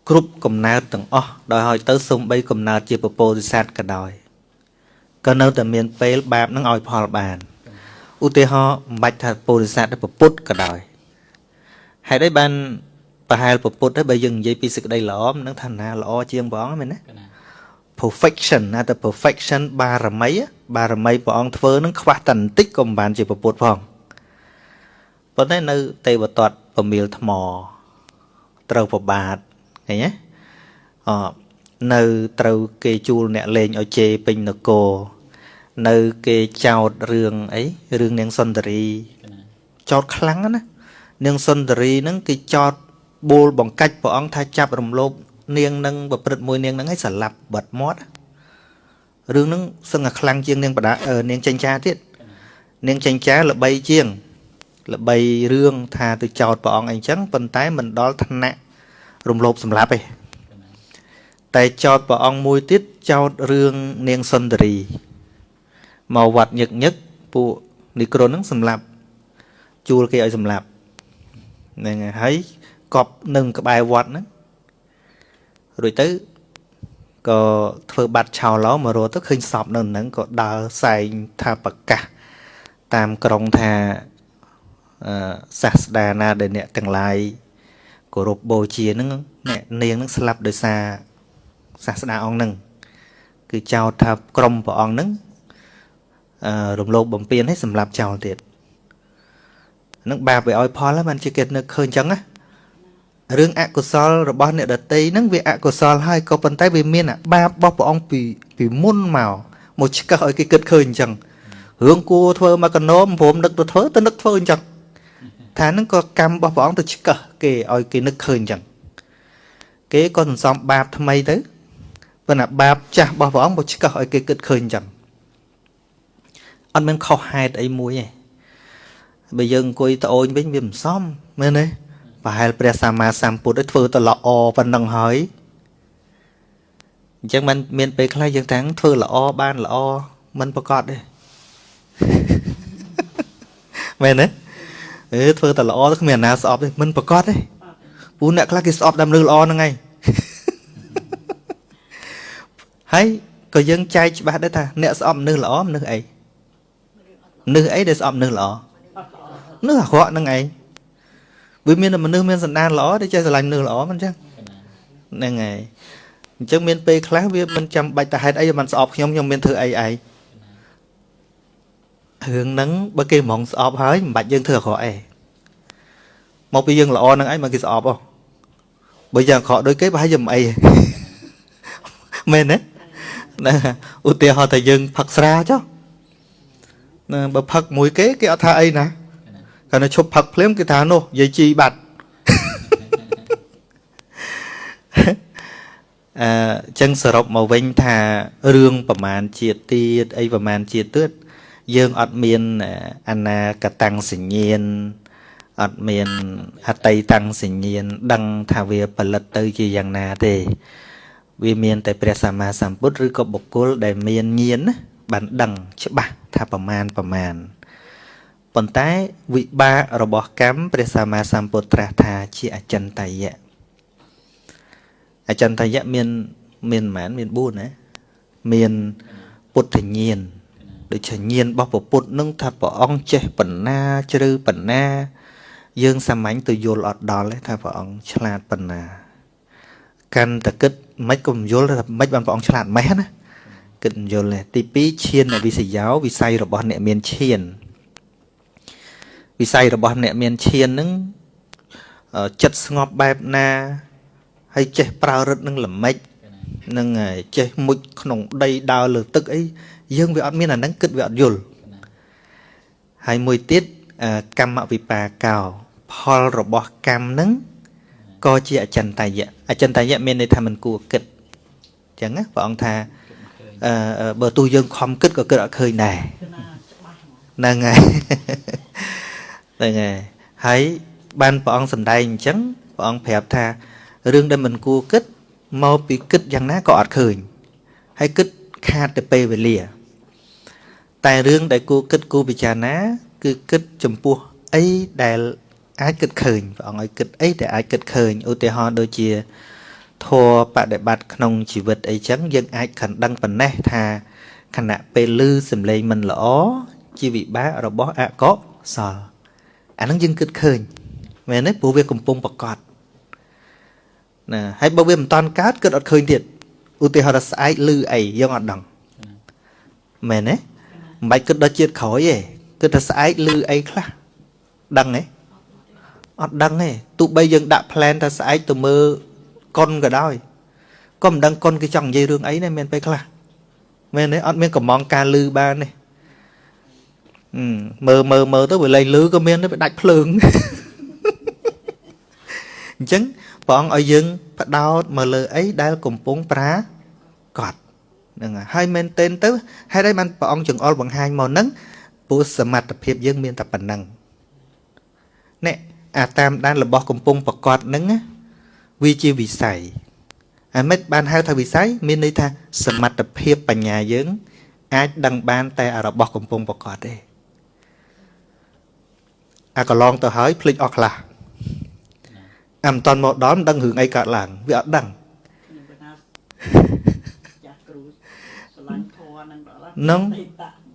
គ្រប់កំណើតទាំងអស់ដោយឲ្យទៅសំបីកំណើតជាពពោធិសត្វក៏ដោយក៏នៅតែមានពេលបាបនឹងឲ្យផលបានឧទាហរណ៍មិនបាច់ថាពោធិសត្វពពុទ្ធក៏ដោយហេតុអីបានប្រហែលពពុទ្ធដែរបើយើងនិយាយពីសេចក្តីល្អមិនដឹងថាណាល្អជាងព្រះអង្គមែនណា perfection ណាតែ perfection បារមីព្រះអង្គធ្វើនឹងខ្វះតែបន្តិចក៏មិនបានជាពពុទ្ធផងប៉ុន្តែនៅទេវទត្តប្រមៀលថ្មត្រូវប្របាទឃើញទេនៅត្រូវគេជួលអ្នកលេងឲ្យជេរពេញនគរនៅគេចោតរឿងអីរឿងនាងសុន្ទរីចោតខ្លាំងណានាងសុន្ទរីហ្នឹងគេចោតបួលបង្កាច់ព្រះអង្គថាចាប់រំលោភនាងនឹងប្រព្រឹត្តមួយនាងហ្នឹងឲ្យស្លាប់បាត់មាត់រឿងហ្នឹងសឹងតែខ្លាំងជាងនាងបដានាងចេញចាទៀតនាងចេញចាល្បីជាងល្បីរឿងថាទៅចោតព្រះអង្គអីចឹងប៉ុន្តែមិនដល់ថ្នាក់រំលោភសម្លាប់ទេតែចោតព្រះអង្គមួយទៀតចោតរឿងនាងសុន្ទរីមកវត្តញឹកពួកនីក្រូនហ្នឹងសម្លាប់ជួលគេឲ្យសម្លាប់ហ្នឹងហើយកប់នឹងក្បែរវត្តហ្នឹងរួចទៅក៏ធ្វើបាត់ឆោឡោមករត់ទៅឃើញសពនៅហ្នឹងក៏ដើរសែងថាប្រកាសតាមក្រុងថាសាស្តាណាដែលអ្នកទាំងឡាយគោរពបូជាហ្នឹងអ្នកនាងហ្នឹងស្លាប់ដោយសារសាស្តាអង្គហ្នឹងគឺចោទថាក្រុមព្រះអង្គហ្នឹងរំលោភបំពានឲ្យសម្លាប់ចោលទៀតហ្នឹងបាបវាឲ្យផលហើយបានជាគេនឹកឃើញចឹងណារឿងអកុសលរបស់អ្នកដតីហ្នឹងវាអកុសលហើយក៏ប៉ុន្តែវាមានបាបរបស់ព្រះអង្គពីមុនមកឆ្កឹះឲ្យគេគិតឃើញអញ្ចឹងរឿងគួរធ្វើមកកណោមព្រមនឹកទៅនឹកធ្វើអញ្ចឹងថាហ្នឹងក៏កម្មរបស់ព្រះអង្គទៅឆ្កឹះគេឲ្យគេនឹកឃើញអញ្ចឹងគេក៏សន្សំបាបថ្មីទៅប៉ុន្តែបាបចាស់របស់ព្រះអង្គមកឆ្កឹះឲ្យគេគិតឃើញអញ្ចឹងអត់មានខុសហេតុអីមួយទេបើយើងអង្គុយត្អូញវិញវាមិនសមមែនទេប្រហែលព្រះសម្មាសម្ពុទ្ធឲ្យធ្វើទៅល្អប៉ុណ្ណឹងហើយអញ្ចឹងมันមានពេលខ្លះយើងតាំងធ្វើល្អបានល្អมันប្រកបទេមែនទេធ្វើតែល្អទៅគ្មានណាស្អប់ទេมันប្រកបទេពូអ្នកខ្លះគេស្អប់តាមរឿងល្អហ្នឹងឯងហើយក៏យើងចែកច្បាស់ដែរថាអ្នកស្អប់មនុស្សល្អមនុស្សអីមនុស្សអីដែលស្អប់មនុស្សល្អមនុស្សអាក្រក់ហ្នឹងឯងវាមានតែមនុស្សមានសន្តានល្អដែលចេះស្រឡាញ់មនុស្សល្អមិនអញ្ចឹងហ្នឹងហើយអញ្ចឹងមានពេលខ្លះវាមិនចាំបាច់តែហេតុអីមិនស្អប់ខ្ញុំមានធ្វើអីឯងរឿងហ្នឹងបើគេហ្មងស្អប់ហើយមិនបាច់យើងធ្វើអាក្រក់ឯងមកពីយើងល្អហ្នឹងឯងមកគេស្អប់ហ៎បើយើងអាក្រក់ដូចគេប្រហែលជាមិនអីមែនទេណាឧទាហរណ៍តែយើងផឹកស្រាចុះណាបើផឹកមួយគេអត់ថាអីណាគាត់ឈប់ផឹកភ្លាមគេថានោះយាយជីបាត់ចឹងសរុបមកវិញថារឿងប្រមាណជាតិទៀតអីប្រមាណជាតិទៀតយើងអត់មានអនាគតੰសញ្ញាណអត់មានអតីតੰសញ្ញាណដឹងថាវាផលិតទៅជាយ៉ាងណាទេវាមានតែព្រះសម្មាសម្ពុទ្ធឬក៏បុគ្គលដែលមានញាណណាបានដឹងច្បាស់ថាប្រមាណប៉ុន្តែវិបាករបស់កម្មព្រះសម្មាសម្ពុទ្ធត្រាស់ថាជាអចិន្តយៈមានមាន4ណាមានពុទ្ធញាណដូចជាញាណរបស់ពុទ្ធនឹងថាព្រះអង្គចេះបណ្ណាជ្រៅបណ្ណាយើងសាមញ្ញទៅយល់អត់ដល់ទេថាព្រះអង្គឆ្លាតបណ្ណាកាន់តែគិតមិនក៏មិនយល់ថាមិនបានព្រះអង្គឆ្លាតម៉េះណាគិតមិនយល់ទេទី2ឈានវិសយោវិស័យរបស់អ្នកមានឈានវិស័យរបស់អ្នកមានឈាននឹងចិត្តស្ងប់បែបណាហើយចេះប្រើរឹតនឹងល្មិចនឹងចេះមុជក្នុងដីដើរលើទឹកអីយើងវាអត់មានអាហ្នឹងគិតវាអត់យល់ហើយមួយទៀតកម្មវិបាកោផលរបស់កម្មហ្នឹងក៏ជាអចិន្តយៈមានន័យថាមិនគួរគិតអញ្ចឹងណាព្រះអង្គថាបើទោះយើងខំគិតក៏គិតអត់ឃើញដែរហ្នឹងហើយបានព្រះអង្គសម្ដែងអញ្ចឹងព្រះអង្គប្រាប់ថារឿងដែលមិនគួរគិតមកពីគិតយ៉ាងណាក៏អត់ឃើញហើយគិតខាតទៅពេលវេលាតែរឿងដែលគួរគិតគួរពិចារណាគឺគិតចំពោះអីដែលអាចគិតឃើញព្រះអង្គឲ្យគិតអីដែលអាចគិតឃើញឧទាហរណ៍ដូចជា ធัวបដិបត្តិក្នុងជីវិតអីចឹងយើងអាចខណ្ឌដឹងប៉ុណ្ណេះថាខណៈពេលឮសំឡេងមិនល្អជាវិបាករបស់អកុសលអាហ្នឹងយើងគិតឃើញមែនទេព្រោះវាកំពុងប្រកបណាហើយបើវាមិនតាន់កើតគិតអត់ឃើញទៀតឧទាហរណ៍ថាស្អែកឮអីយើងអត់ដឹងមែនទេមិនបាច់គិតដល់ជាតិក្រោយទេគិតថាស្អែកឮអីខ្លះដឹងទេអត់ដឹងទេទោះបីយើងដាក់ plan ថាស្អែកទៅមើលកុនក៏ដោយក៏មិនដឹងកុនគេចង់និយាយរឿងអីដែរមានពេលខ្លះមែនទេអត់មានកំងការឮបានទេមើលទៅវាលែងឮក៏មានដែរវាដាច់ភ្លើងអញ្ចឹងព្រះអង្គឲ្យយើងផ្ដោតមកលើអីដែលកំពុងប្រាកដហ្នឹងហើយមែនទែនទៅហេតុអីបានព្រះអង្គចង្អុលបង្ហាញមកហ្នឹងព្រោះសមត្ថភាពយើងមានតែប៉ុណ្ណឹងនេះអាតាមដានរបស់កំពុងប្រកបហ្នឹងវាជាវិស័យអាមិនបានហៅថាវិស័យមានន័យថាសមត្ថភាពបញ្ញាយើងអាចដឹងបានតែរបស់កំពុងប្រកបទេអាកន្លងទៅហើយភ្លេចអស់ខ្លះអាមិនតន់មកដល់មិនដឹងរឿងអីកើតឡើងវាអត់ដឹងចាស់គ្រូស្រឡាញ់ធម៌នឹងដល់ហ្នឹង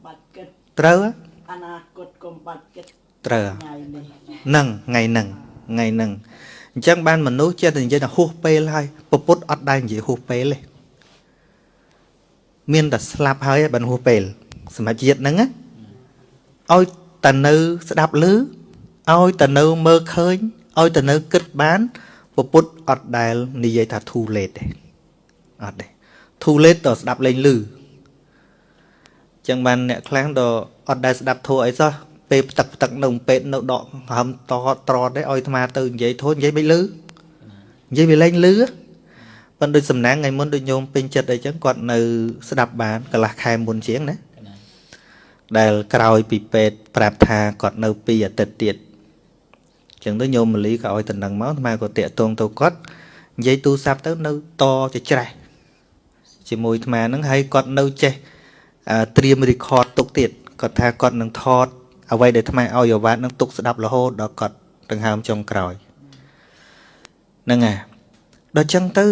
បាច់គិតត្រូវអនាគតកុំបាច់គិតត្រូវហ្នឹងថ្ងៃហ្នឹងអញ្ចឹងបានមនុស្សចេះតែនិយាយថាហួសពេលហើយពុទ្ធអត់ដែរនិយាយហួសពេលទេមានតែស្លាប់ហើយបានហួសពេលសមាជាតិហ្នឹងឲ្យតែនៅស្ដាប់ឮឲ្យតែនៅមើលឃើញឲ្យតែនៅគិតបានពុទ្ធអត់ដែលនិយាយថា too late ទេអត់ទេ too late ទៅស្ដាប់លេងឮចឹងបានអ្នកខ្លាំងដល់អត់ដែលស្ដាប់ធัวអីសោះពេលផ្ទឹកនៅពេទ្យនៅដកហើមតត្រត់ទេឲ្យអាត្មាទៅនិយាយធัวនិយាយមិនឮនិយាយវាលេងឮប៉ុន្តែដូចសំណាងថ្ងៃមុនដូចញោមពេញចិត្តអីចឹងគាត់នៅស្ដាប់បានកន្លះខែមុនជាងណាដែលក្រោយពីពេទ្យប្រាប់ថាគាត់នៅ2អាទិត្យទៀតចឹងទៅញោមមលីក៏ឲ្យតំណឹងមកអាត្មាក៏តាក់ទងទៅគាត់និយាយទូរស័ព្ទទៅនៅតច្រេះជាមួយអាត្មាហ្នឹងហើយគាត់នៅចេះត្រៀម record ទុកទៀតគាត់ថាគាត់នឹងថតអ្វីដែលអាត្មាឲ្យអាវ៉ាតនឹងទុកស្ដាប់រហូតដល់គាត់ដង្ហើមចុងក្រោយហ្នឹងហើយដល់ចឹងទៅ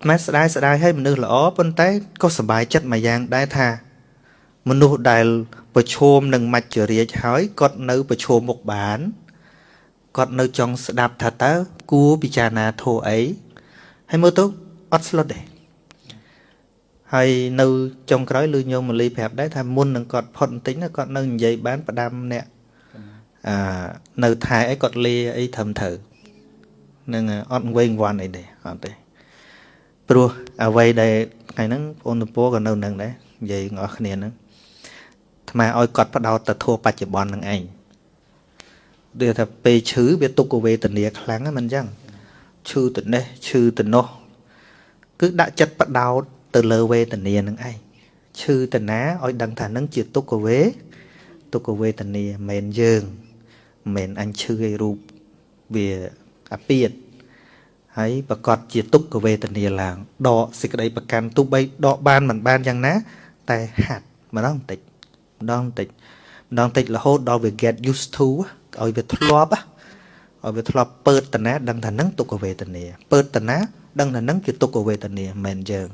អាត្មាស្ដាយឲ្យមនុស្សល្អប៉ុន្តែក៏សប្បាយចិត្តមួយយ៉ាងដែរថាមនុស្សដែលប្រឈមនឹងមច្ចរាជហើយគាត់នៅប្រឈមមុខបានគាត់នៅចង់ស្ដាប់ថាតើគួរពិចារណាធោះអីហើយមើលទៅអត់ស្លុតទេហើយនៅចុងក្រោយលឺញោមមលីប្រាប់ដែរថាមុននឹងគាត់ផុតបន្តិចណាគាត់នៅនិយាយបានផ្ដាំអ្នកនៅថែអីគាត់លាអីត្រឹមត្រូវនឹងអត់វែងវាន់អីទេអត់ទេព្រោះអ្វីដែលថ្ងៃហ្នឹងបងតំពោក៏នៅនឹងដែរនិយាយអស់គ្នាហ្នឹងអាត្មាឲ្យគាត់ផ្ដោតទៅធัวបច្ចុប្បន្នហ្នឹងឯងដូចថាពេលឈឺវាទុក្ខវេទនាខ្លាំងហ្នឹងមិនអញ្ចឹងឈឺទៅនេះឈឺទៅនោះគឺដាក់ចិត្តផ្ដោតទៅលើវេទនាហ្នឹងឯងឈឺតាណាឲ្យដឹងថាហ្នឹងជាទុក្ខវេទនាមិនមែនយើងមិនមែនអញឈឺឲ្យរូបវាអាពាតហើយប្រកាសជាទុក្ខវេទនាឡើងដកសេចក្តីប្រកាន់ទោះបីដកបានមិនបានយ៉ាងណាតែហាត់ម្ដងបន្តិចរហូតដល់វា get used to ឲ្យវាធ្លាប់ពើតតាណាដឹងថាហ្នឹងទុក្ខវេទនាពើតតាណាដឹងថាហ្នឹងជាទុក្ខវេទនាមិនមែនយើង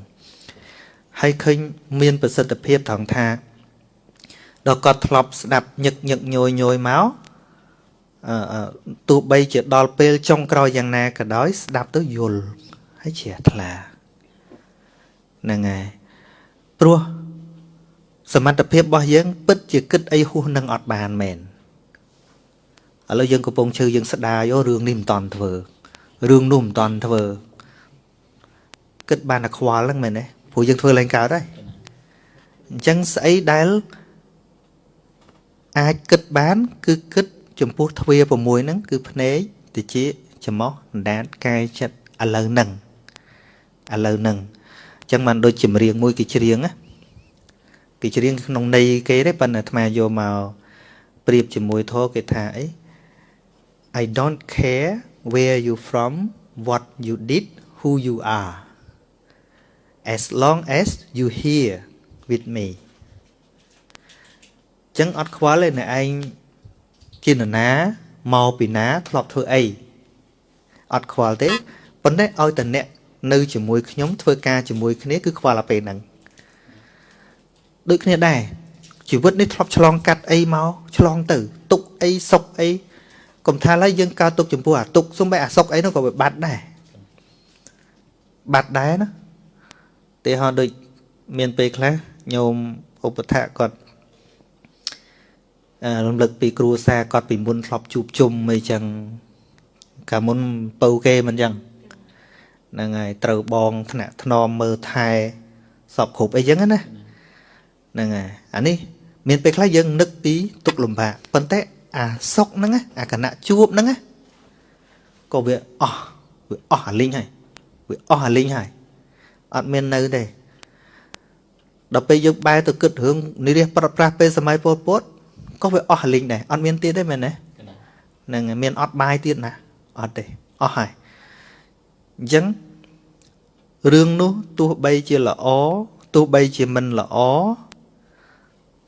ហើយឃើញមានប្រសិទ្ធភាពត្រង់ថាដល់គាត់ធ្លាប់ស្ដាប់ញឹកញយមកទោះបីជាដល់ពេលចុងក្រោយយ៉ាងណាក៏ដោយស្ដាប់ទៅយល់ហើយជ្រះថ្លាហ្នឹងហើយព្រោះសមត្ថភាពរបស់យើងពិតជាគិតអីហួសនឹងអត់បានមែនឥឡូវយើងកំពុងឈឺយើងស្ដាយរឿងនេះមិនតាន់ធ្វើរឿងនោះមិនតាន់ធ្វើគិតបានតែខ្វល់ហ្នឹងមែនទេព្រោះយើងធ្វើឡើងកើតហើយអញ្ចឹងស្អីដែលអាចគិតបានគឺគិតចំពោះទ្វារ6ហ្នឹងគឺភ្នែកតិចច្រមុះអណ្ដាតកាយចិត្តឥឡូវហ្នឹងអញ្ចឹងបានដូចចម្រៀងមួយគេច្រៀងណាគេច្រៀងក្នុងន័យគេទេប៉ុន្តែអាត្មាយកមកប្រៀបជាមួយធម៌គេថាអី I don't care where you from what you did who you are as long as you here with me ចឹងអត់ខ្វល់ទេអ្នកឯងជានរណាមកពីណាធ្លាប់ធ្វើអីអត់ខ្វល់ទេប៉ុន្តែឲ្យតែអ្នក nơi chỉ mùi nhóm thưa ca chỉ mùi khné cứ qua là về nặng đôi khné đây chỉ vứt đi thọp chlong cắt ấy máu chlong tử tục ấy sọc ấy còn tha lấy dân cao tục chấm bùa tục xuống bẹ sọc ấy nó còn bị bạt đá nó thì họ được miền tây khác nhôm ốp thạ còn làm lực bị cua xa còn bị muốn thọp chụp chung mày chẳng cả muốn bầu kê mình chẳng là ngày trâu bong thằng non mơ thai sọc hộp ấy giống á nè ngày anh đi miền tây khác dân nước tí tục lùm bạc phân té sọc nắng á cả nạ chuột nắng á có việc linh hay việc linh hay ăn miền nơi đây đọc bây giờ bài từ cực hướng ní đi pra pe samai pol pot có việc linh này ăn miền tây đấy mình này nè miền bài tiên nè đây hay giống rương nó tu bay chia là tu bay chia mình là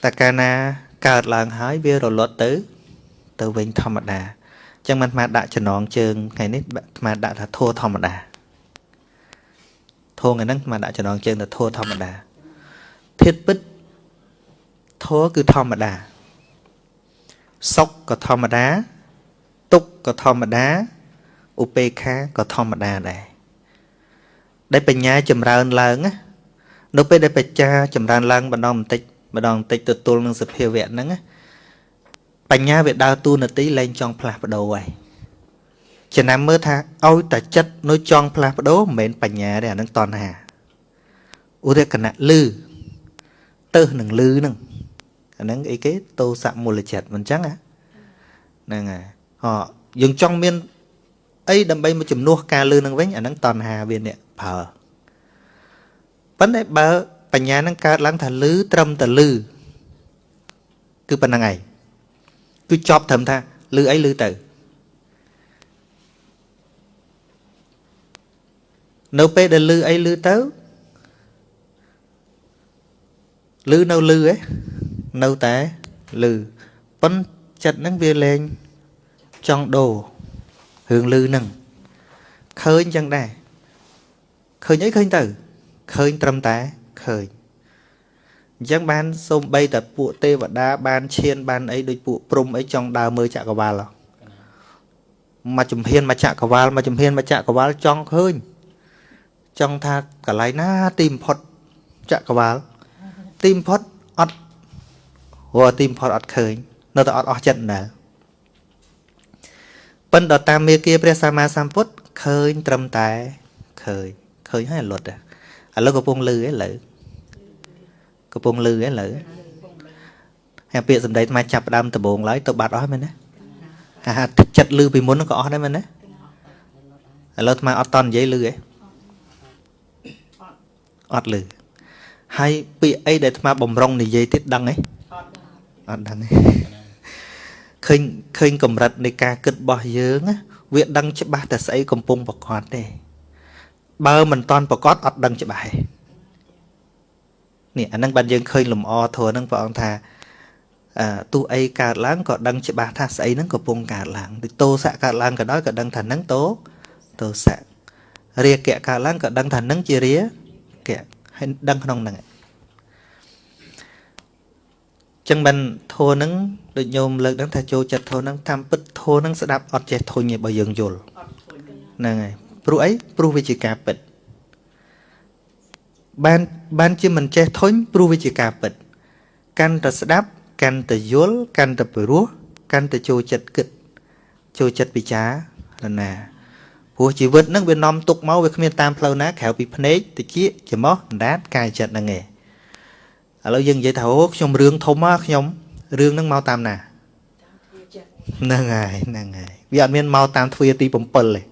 takana card làng hái về rồi lót tới từ vinh thầm đà chẳng mình mà đã cho nón trường ngày nít mà đã là thua thầm đà thua ngày nắng mà đã cho nón trường là thua thầm đà thiết bích thua cứ thầm đà sốc có thầm đá túc có thầm đá upk có thầm đà này đây bên nhà chầm ra ơn lớn á nó bên đây bên cha chầm ra lớn mà đòn tịch từ tuôn năng sập hiệu viện nắng á bên nhà việt đào tu là tí lên trong plap đầu vậy chỉ nằm mơ tha ôi ta chất nói trong plap đấu mến bên nhà để nâng toàn hà u thế cần lư tơ nâng lư nâng nâng ý cái tô sạm một lời chẹt mình chắc á nè họ dùng trong miên ấy đâm bay một chùm nuốt ca lư nâng vánh nâng toàn hà viên nè phở vấn đề bà nhà nâng ca lắng thà lư trâm tà lư cứ bà năng ấy cứ chọc thầm tha lư ấy lư tử nâu bê đà lư ấy lư tớ lư nâu lư ấy nâu té lư vấn chật nâng viên lên trong đồ hướng lư nâng khơi chẳng đà khơi nhấy khơi tử khơi trâm tá khơi chẳng ban xôm bay tập bộ tê và đá ban chiên ban ấy đôi bộ prum ấy trong đào mơ chạ cà vào là mà chùm hiên mà chạ cà vào mà chùm hiên mà chạ cà vào trong khơi trong tha cả lấy na tìm phật chạ cà vào tìm phật ọt hoặc tìm phật ọt khơi nó ta ọt chân nè bên đó tam mê kia presama samput khơi trâm tá khơi khơi hay luật lúc có bông lư ấy lỡ có bông lư ấy lỡ hay việc dùm đấy mà chập đam từ bồn lấy tôi bạt đó mình đấy chặt lư vì muốn nó có đấy mình đấy lúc mà ọt toàn giấy lư ấy ọt lư hay bị ấy để mà bồng rong thì dây tiết đăng ấy ọt đăng ấy khinh cầm rật này ca kịch bỏ dướng á việc đăng cho ba ta sẽ cầm bông bọc hoạt đây bao mình toàn bọc cót ọt đăng cho bài nè anh đang bàn dương khơi lùm thôi nâng vợ ông thà tu ấy cả láng có đăng cho ba tha sẽ nâng có bông cả láng thì tô xạ cả láng cả nói cả đăng thành nâng tố tô xạ ria kẹ cả láng cả đăng thành nâng chia ria kẹ hay đăng không nè chân mình thô nâng được nhôm lực đăng thà châu chặt thô nâng tham bích thô nâng sẽ đạp ọt chè thôi nhẹ bao dương dồn nè ngày pru ấy pru vi chỉ cả bịch ban chỉ mình che thối pru vi chỉ cả bịch can ta sẽ đáp can ta dối can ta pru can ta châu chặt kịch châu chặt bị chá nè của chỉ vượt nâng bên nom tục máu về không tam phơi ná khéo bị phê thì chỉ mót đát cài chặt là nghề lâu dân vậy thầu trong rương thôm á nhóm rương nâng mau tam nè nè ngày vì anh miên mau tam thuê ti bấm pần này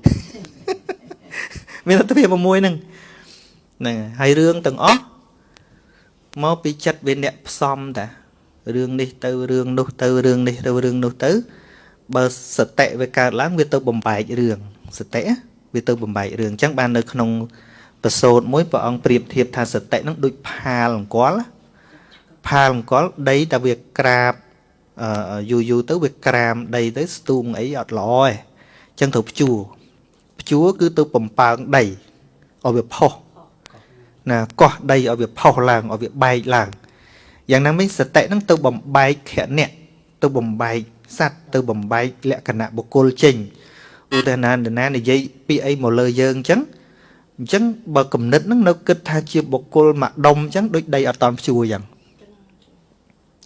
miên thuê bấm môi nè nè hai rương từng ó mau bị chặt bên đẹp xóm ta rương đi từ rương nô từ rương đi từ rương nô tứ bờ sệt tệ về cả láng về từ bầm bài rương sệt tệ về từ bầm bài rương chẳng ban được không bờ sột mỗi vợ ông priệp thiệp tha sệt tệ nó đôi pha làm có đấy là việc crab dù tới việc crab đây tới stung ấy ọt lòi chân thục chúa cứ từ bầm pang đầy ở việc phô nè có đây ở việc phô làng ở việc bay làng dạng năng mình sẽ tệ năng từ bầm bay khẽ nè từ bầm bay sát từ bầm bay lẹ cả nạ bộ cô trình u tên nan để nan để dây pa một lời dương chấn bờ cầm nứt nó kết tha chia bộ cô mà đông chấn đôi đây ở toàn chui rằng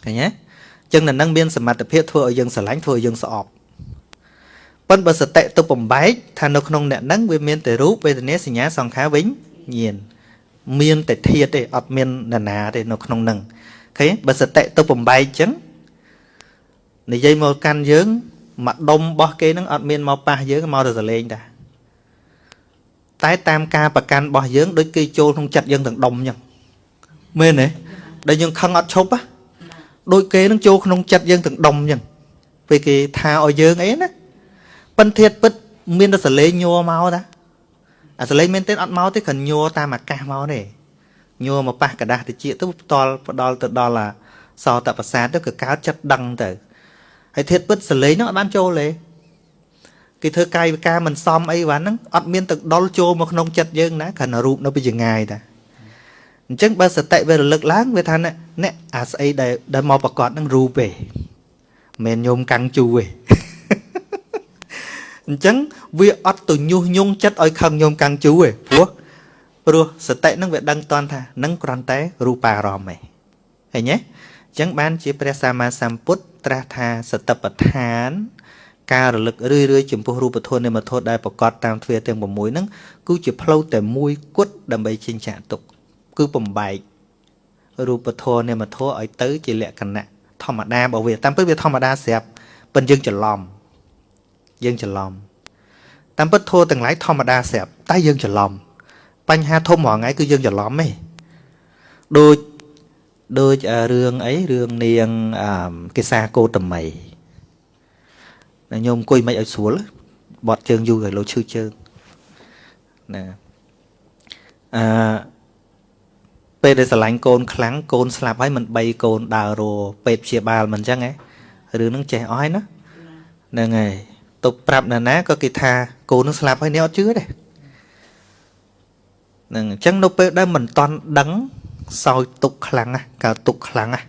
thấy nhé chân là năng biên sầm mặt tập hiện thua ở dân sở lánh thua ở dân sở ọp bên bờ sở tệ từ bầm bay thà nó không nè nắng về miền tây rú về nét sinh nhá song khá vĩnh nhìn miền tây thiệt để ọp miền nà để nó không nâng thế bờ sở tệ từ bầm bay chấn này dây một can dướng mặt đông bao kê nó ọp miền màu pa dướng màu rồi lên đã tái tam ca và can bao dướng đôi cây trôn không chặt dân thằng đông nhá mê này đây nhưng không ọt chốt á đôi kê nó trôn không chặt dân thằng đông nhá vì cái thà ở dướng ấy đó bên thiệt bất miền nó sẽ lấy nhua máu đó à sẽ lấy miền tên ọt máu tới cần nhua ta mà ca máu này nhua mà pa cả đa thì chị tức to là so tập và sáng tức cái cáo chất đăng từ hay thiệt bất sẽ lấy nó bán trô lệ cái thơ cay ca mình xóm ấy và nó ọt miên tự đó trô mà không chặt dương ná khả nó rụp nó bây giờ ngày ta chắc bà sẽ tệ về lực láng với thằng này nè à sẽ đây mò bà con đang rụp về mình nhôm căng chu về chẳng vì ọt từ nhung chất ơi không nhôm căng chu về phúa rồi sẽ tệ nó về đăng toàn thà nâng còn té rupa rò mày thấy nhé chẳng ban chỉ presama samput tra tha sẽ tập thán ca lực rưỡi chìm po rupa thôn nên mà thôn đại bọc cọt tam thuê tiền bầm muối nắng cứ chụp lâuแต่มุ้ยquất đầm bay trên trả tục cứ bầm bài rupa thôn nên mà thôn ở tới chỉ lẹ cần nè thọ mà đa bảo vệ tam bớt về thọ mà đa xẹp bên dương chật lòm tam bớt thôn từng lái thọ mà đa xẹp tay dương chật lòm banh ha thôn mọi ngày cứ dương chật lòm ấy đôi rương ấy rương niềng cái xa cô tầm mày nhôm quay mấy ở xuống bọt chân du rồi lỗ chư chân nè pe để lạnh côn kháng côn slap ấy mình bay côn đào rồ pe chia ba mình chắc ấy rồi nó trẻ ói nó nè ngày tục prap nè ná có cái tha côn nó slap ấy néo chứ đây nè chắc nó pe đây mình toàn đắng soi tục kháng à cả tục kháng à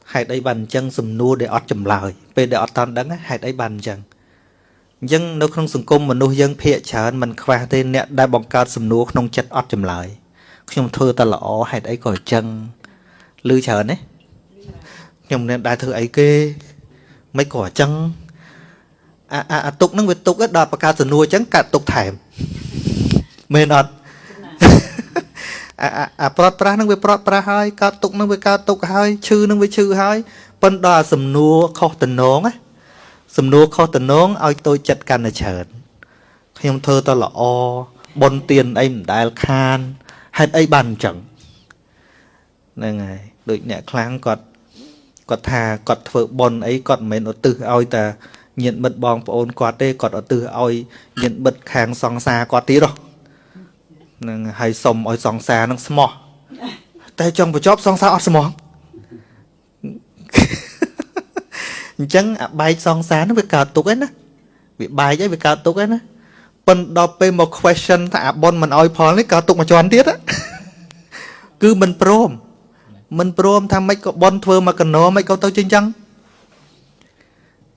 hãy đây bàn chân sầm nua để ọt chầm lời về để ọt toàn đắng hãy đây bàn chân dân nó không sừng cung mà nuôi dân phệ chán mình khoa tên nè đại bóng cao sầm nua không chất ọt chầm lời không thưa ta lõ hãy đấy còi chân lư chán ấy nhưng nên đại thư ấy kê mấy cỏ chân tục nó việc tục ít đọt bóng cao sầm nua chẳng cả tục thèm mền ọt prot pra nó với prot pra hơi cao tục nó với cao tục hơi chư nó với chư hơi bên đó sầm nua kho tình nón á sầm nua kho tình nón ao tôi chặt cành là chợt không thơ tao là o bon tiền em đại khan hay ấy bàn chẳng này ngày đôi nhẹ kháng cọt thà cọt vợ bon ấy cọt mấy nó từ ao ta nhận bật bong ôn cọt đây cọt ở từ ao nhận bật kháng song xa cọt tí rồi hay sòng ở sòng xa nó small tay trong và chóp song xa ở small chẳng bay song xa nó bị cào tục ấy nè bị bài với bị cào tục ấy nè bên đó pe một question thà bon mình oi phòn lấy cào tục mà cho anh tiết á cứ mình prom tham mấy có bon thưa mà cần nó mấy câu tao chân chân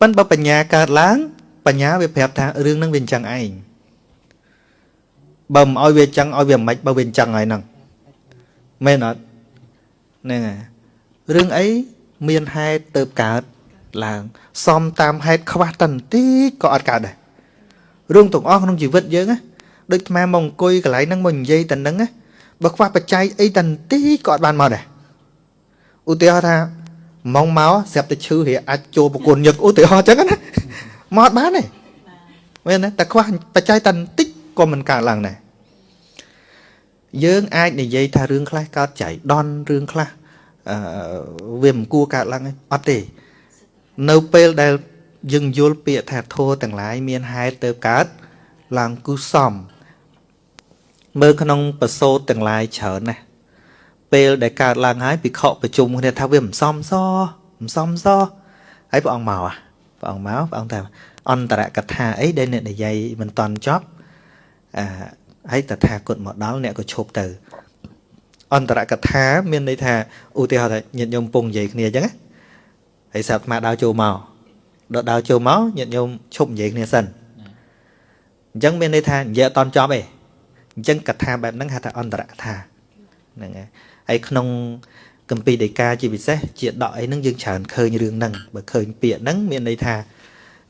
bên bà nhà cả láng bà nhà về phép thà riêng năng viên chẳng ai bầm oi về chẳng oi về mạch bao bên chẳng ai nằng mê nó nè riêng ấy miền hai từ cả là xóm tam hai khoa tần tí có ở cả đây riêng tụng ong không chỉ vứt dướng á đôi mà mong coi cái lại năng mình dây tần nắng á bậc khoa bậc trai ấy tần tí có bàn màu này ưu tiên tha mong máu xẹp tới chữ thì cho một cuốn nhật ưu tiên chắc á mót bán này nên ta khoa bậc trai tần tích còn mình cả làng này dương ai để dây tha riêng khai cao chạy đòn riêng khai viêm cua cả làng ấy ở đây nấu pel đây dừng vô bịa thà thô tầng lái miền hai tờ cát làng cú sòm mơ khăn ông bờ xô tầng lái chở này pel để cả làng hái bị khọ bị chung nên thao viêm xóm do ấy bọn màu à bọn máu bọn thèm on tara cắt hà ấy đây này để dây mình toàn chóp ហើយតថាគតមកដល់អ្នកក៏ឈប់ទៅអន្តរកថាមានន័យថាឧទាហរណ៍ថាញាតិញោមពងនិយាយគ្នាអញ្ចឹងហើយសាប់អាត្មាដើរចូលមកដល់ដើរចូលមកញាតិញោមឈប់និយាយគ្នាសិនអញ្ចឹងមានន័យថានិយាយអត់តន់ចប់ទេអញ្ចឹងកថាបែបហ្នឹងហៅថាអន្តរកថាហ្នឹងហើយក្នុងគម្ពីរដីកាជាពិសេសជាដកអីហ្នឹងយើងច្រើនឃើញរឿងហ្នឹងបើឃើញពាក្យហ្នឹងមានន័យថា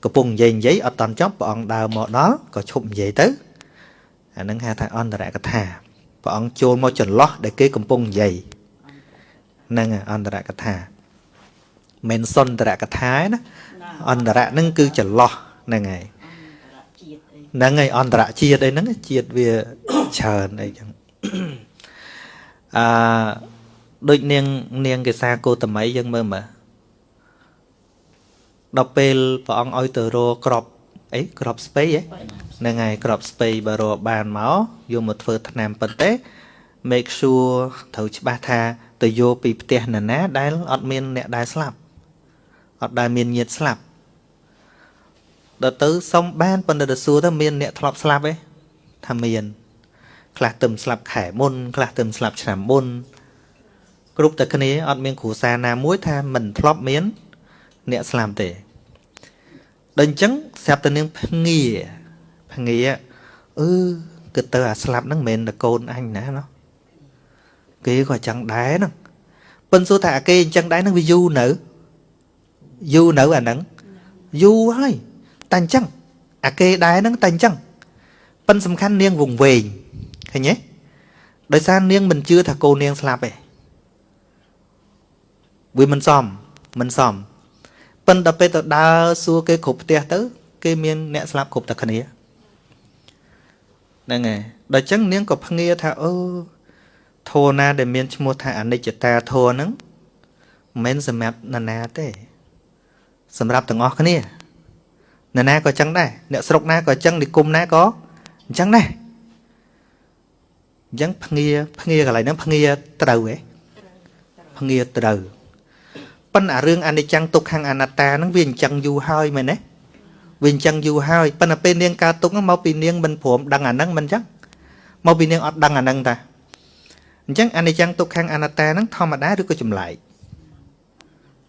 កំពុងនិយាយអត់តន់ចប់ព្រះអង្គដើរមកដល់ក៏ឈប់និយាយទៅអាហ្នឹងហៅថាអន្តរកថាព្រះអង្គចូលមកចន្លោះដែលគេកំពុងនិយាយហ្នឹងអន្តរកថាមិនសន្តរកថាណាអន្តរៈហ្នឹងគឺចន្លោះហ្នឹងហើយហ្នឹងហើយអន្តរជាតិអីហ្នឹងជាតិវាច្រើនអីចឹងដូចនាងកេសាគោតមីយើងមើលមើលដល់ពេលព្រះអង្គឲ្យទៅរកក្របអីក្របស្ពៃហ្នឹងហើយក្របស្ពៃបើរកបានមកយកមកធ្វើថ្នាំប៉ុន្តែ make sure ត្រូវច្បាស់ថាទៅយកពីផ្ទះនរណាដែលអត់មានអ្នកដែលស្លាប់អត់ដែលមានញាតិស្លាប់ដល់ទៅសុំបានប៉ុន្តែទៅសួរទៅមានអ្នកធ្លាប់ស្លាប់ទេថាមានខ្លះទៅស្លាប់ខែមុនខ្លះទៅស្លាប់ឆ្នាំមុនគ្រប់តែគ្នាអត់មានគ្រួសារណាមួយថាមិនធ្លាប់មានអ្នកស្លាប់ទេដល់អញ្ចឹងស្រាប់តែនាងភ្ងាគឺទៅអាស្លាប់ហ្នឹងមិនមែនតកូនអញណាណោះគេក៏ចឹងដែរហ្នឹងប៉ុន្តែសួរថាអាគេអញ្ចឹងដែរហ្នឹងវាយូរនៅអាហ្នឹងយូរហើយតែអញ្ចឹងអាគេដែរហ្នឹងតែអញ្ចឹងប៉ុន្តែសំខាន់នាងវង្វេងឃើញទេដោយសារនាងមិនជឿថាកូននាងស្លាប់ទេវាមិនសមប៉ុន្តែពេលទៅដើរសួរគេគ្រប់ផ្ទះទៅគេមានអ្នកស្លាប់គ្រប់តែគ្នាហ្នឹងហើយដល់អញ្ចឹងនាងក៏ភ្ងាថាធម៌ណាដែលមានឈ្មោះថាអនិច្ចតាធម៌ហ្នឹងមិនមែនសម្រាប់នរណាទេសម្រាប់ទាំងអស់គ្នានរណាក៏ចឹងដែរអ្នកស្រុកណាក៏ចឹងនិគមណាក៏អញ្ចឹងដែរអញ្ចឹងភ្ងាកន្លែងហ្នឹងភ្ងាត្រូវហ៎ភ្ងាត្រូវប៉ុន្តែរឿងអនិច្ចំទុក្ខំអនត្តាហ្នឹងវាអញ្ចឹងយូរហើយមែនទេវាអញ្ចឹងយូរហើយប៉ុន្តែពេលនាងកើតទុក្ខមកពីនាងមិនព្រមដឹងអាហ្នឹងមិនអញ្ចឹងមកពីនាងអត់ដឹងអាហ្នឹងតាអញ្ចឹងអនិច្ចំទុក្ខំអនត្តាហ្នឹងធម្មតាឬក៏ចម្លែក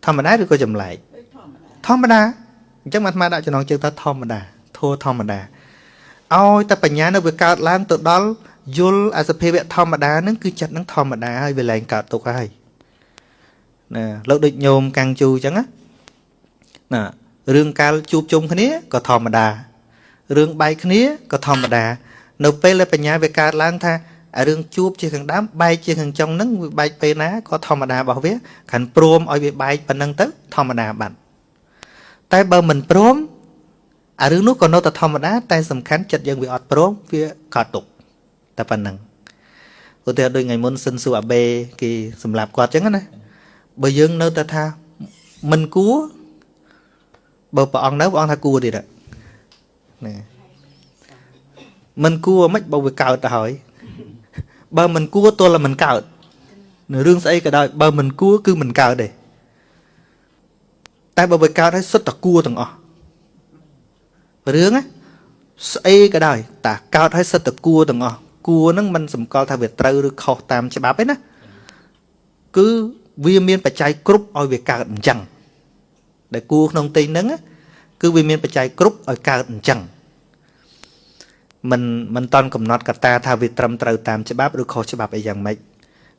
ធម្មតាឬក៏ចម្លែកធម្មតាអញ្ចឹងអាត្មាដាក់ចំណងជើងថាធម្មតាធัวធម្មតាឲ្យតែបញ្ញានៅវាកើតឡើងទៅដល់យល់អាសភាវៈធម្មតាហ្នឹងគឺចិត្តហ្នឹងធម្មតាហើយវាលែងកើតទុក្ខហើយណាលោកដូចញោមកាំងជូអញ្ចឹងណារឿងកាលជួបជុំគ្នាក៏ធម្មតារឿងបែកគ្នាក៏ធម្មតានៅពេលដែលបញ្ញាវាកើតឡើងថារឿងជួបជាខាងដើមបែកជាខាងចុងហ្នឹងវាបែកពេលណាក៏ធម្មតារបស់វាខានព្រមឲ្យវាបែកប៉ុណ្ណឹងទៅធម្មតាបាត់តែបើមិនព្រមអារឿងនោះក៏នៅតែធម្មតាតែសំខាន់ចិត្តយើងវាអត់ព្រមវាកើតទុក្ខតែប៉ុណ្ណឹងឧទាហរណ៍ដូចថ្ងៃមុនសិនសួរអាបេគេសម្លាប់គាត់អញ្ចឹងណាបើយើងនៅតែថាមិនគួរបើព្រះអង្គនៅព្រះអង្គថាគួរទៀតណាមិនគួរមិនបើវាកើតទៅហើយបើមិនគួរទល់តែមិនកើតនៅរឿងស្អីក៏ដោយបើមិនគួរគឺមិនកើតទេតែបើវាកើតហើយសុទ្ធតែគួរទាំងអស់រឿងណាស្អីក៏ដោយតាកើតហើយសុទ្ធតែគួរទាំងអស់គួរហ្នឹងមិនសម្គាល់ថាវាត្រូវឬខុសតាមច្បាប់ទេណាគឺវាមានបច្ច័យគ្រប់ឲ្យវាកើតអញ្ចឹងដែលគួរក្នុងទីហ្នឹងគឺវាមានបច្ច័យគ្រប់ឲ្យកើតអញ្ចឹងមិនតន់កំណត់កត្តាថាវាត្រឹមត្រូវតាមច្បាប់ឬខុសច្បាប់អីយ៉ាងម៉េច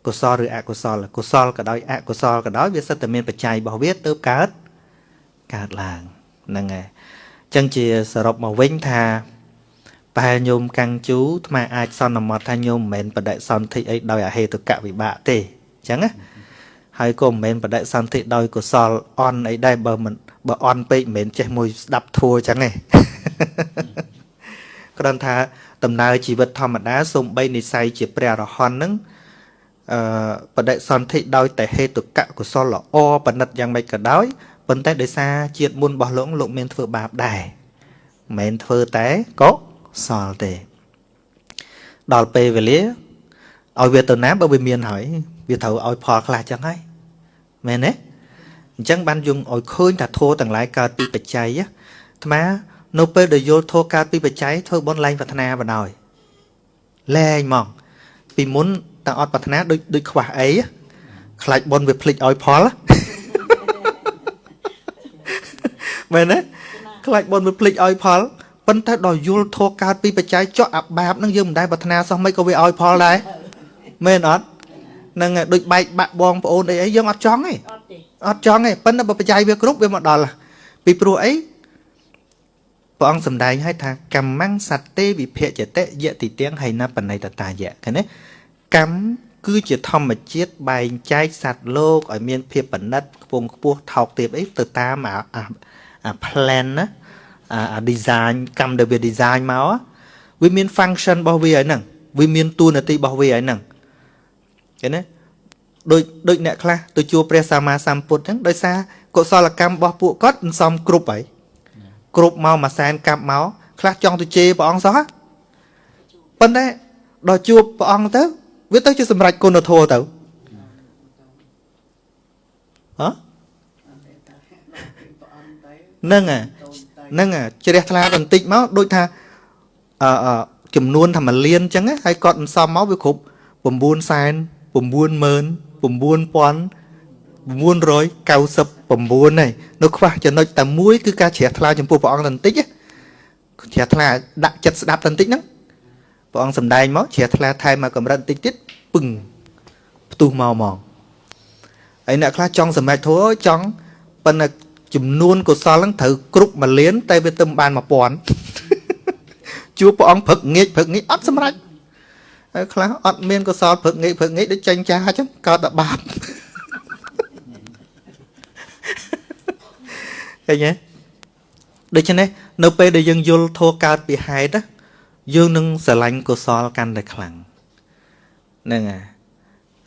កុសលឬអកុសលកុសលក៏ដោយអកុសលក៏ដោយវាសិតតែមានបច្ច័យរបស់វាទើបកើតឡើងហ្នឹងហើយអញ្ចឹងជាសរុបមកវិញថាប្រហែលញោមកាំងជូអាត្មាអាចសន្មតថាញោមមិនមែនបដិសន្ធិអីដោយអហេតុកវិបាកទេអញ្ចឹងណាហើយក៏មិនមែនបដិសន្ធិដោយកុសលអន់អីដែរបើអន់ពេកមិនមែនចេះមួយស្ដាប់ធัวអញ្ចឹងទេគ្រាន់ថាដំណើរជីវិតធម្មតាសូម្បីនិស័យជាព្រះអរហន្តហ្នឹងបដិសន្ធិដោយតែហេតុកកុសលល្អបណិតយ៉ាងម៉េចក៏ដោយប៉ុន្តែដោយសារជាតិមុនរបស់លោកមានធ្វើបាបដែរមិនមែនធ្វើតែកុសលទេដល់ពេលវេលាឲ្យវាទៅណាបើវាមានហើយវាត្រូវឲ្យផលខ្លះចឹងហើយមែនទេអញ្ចឹងបានយើងឲ្យឃើញថាធម៌ទាំងឡាយកើតពីបច្ច័យអាត្មានៅពេលដែលយល់ធម៌កើតពីបច្ច័យធ្វើបុណ្យឡើងប្រាថ្នាបណ្ដោយ lè mỏng vì muốn ta ọt bát ná đôi khỏa ấy khai bon về phịch oi phó mày đấy khai bon về phịch oi phó bận ta đòi vô thô cao pi bạch trái cho áp bạp năng dương đai bát ná xong mấy câu về oi phó đây mày ọt năng đôi bay bạ bong ôn ấy dương ọt chóng ấy ọt chóng ấy bận ta bạch trái về group về một đòn là bị pro ấy bọn sầm đai hay thà cầm mang sạch tê bị phệ chỉ tê dễ thì tiếng hay na phần này là tài dễ cái này cắm cứ chỉ thom mà chết bài trái sạch lô ở miền phía bản đất vùng buộc thọc tiệp ấy từ ta mà plan á design cầm được về design máu á vì miền function bao vi ấy nè vì miền tu là ti bao vi ấy nè cái này đôi nè kha tôi chua presama samputហ្នឹងដោយសារកុសលកម្មរបស់ពួកគាត់មិនសមគ្រប់ហើយគ្រប់មកមួយសែនកាប់មកខ្លះចង់ទៅជេរព្រះអង្គសោះប៉ុន្តែដល់ជួបព្រះអង្គទៅវាទៅជាសម្រេចគុណធម៌ទៅហ៎ហ្នឹងជ្រះថ្លាបន្តិចមកដូចថាចំនួនថា1លានអញ្ចឹងហើយគាត់មិនសមមកវាគ្រប់999,999 ហើយនៅខ្វះចំណុចតែមួយគឺការជ្រះថ្លាចំពោះព្រះអង្គបន្តិចជ្រះថ្លាដាក់ចិត្តស្ដាប់បន្តិចហ្នឹងព្រះអង្គសម្ដែងមកជ្រះថ្លាថែមមកកម្រិតបន្តិចទៀតពឹងផ្ទុះមកហើយអ្នកខ្លះចង់សម្រេចធัวចង់ប៉ុន្តែចំនួនកុសលហ្នឹងត្រូវគ្រប់1លានតែវាទៅបាន1000ជួបព្រះអង្គព្រឹកងាកអត់សម្រេចហើយខ្លះអត់មានកុសលព្រឹកងាកដូចចាញ់ចាស់អញ្ចឹងកើតតែបាបឃើញទេដូច្នេះនៅពេលដែលយើងយល់ធម៌កើតពីហេតុយើងនឹងស្រឡាញ់កុសលកាន់តែខ្លាំងហ្នឹងហើយ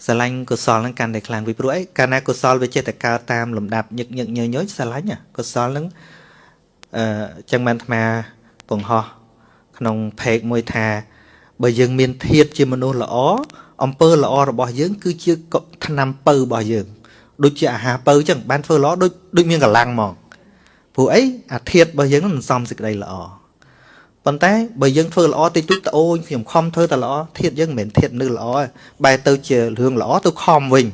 ស្រឡាញ់កុសលហ្នឹងកាន់តែខ្លាំងពីព្រោះអីកាលណាកុសលវាចេះតែកើតតាមលំដាប់ញឹកញយស្រឡាញ់កុសលហ្នឹងចឹងបានអាត្មាបង្ហោះក្នុងเพจមួយថាបើយើងមានធាតុជាមនុស្សល្អអំពើល្អរបស់យើងគឺជាថ្នាំពៅរបស់យើងដូចជាអាហារពៅចឹងបានធ្វើល្អដូចមានកម្លាំងមកព្រោះអីអាធាតុរបស់យើងមិនសមសេចក្តីល្អប៉ុន្តែបើយើងធ្វើល្អតិចតួចត្អូញខ្ញុំខំធ្វើតែល្អធាតុយើងមិនមែនធាតុនៅល្អទេបែរទៅជារឿងល្អទៅខំវិញ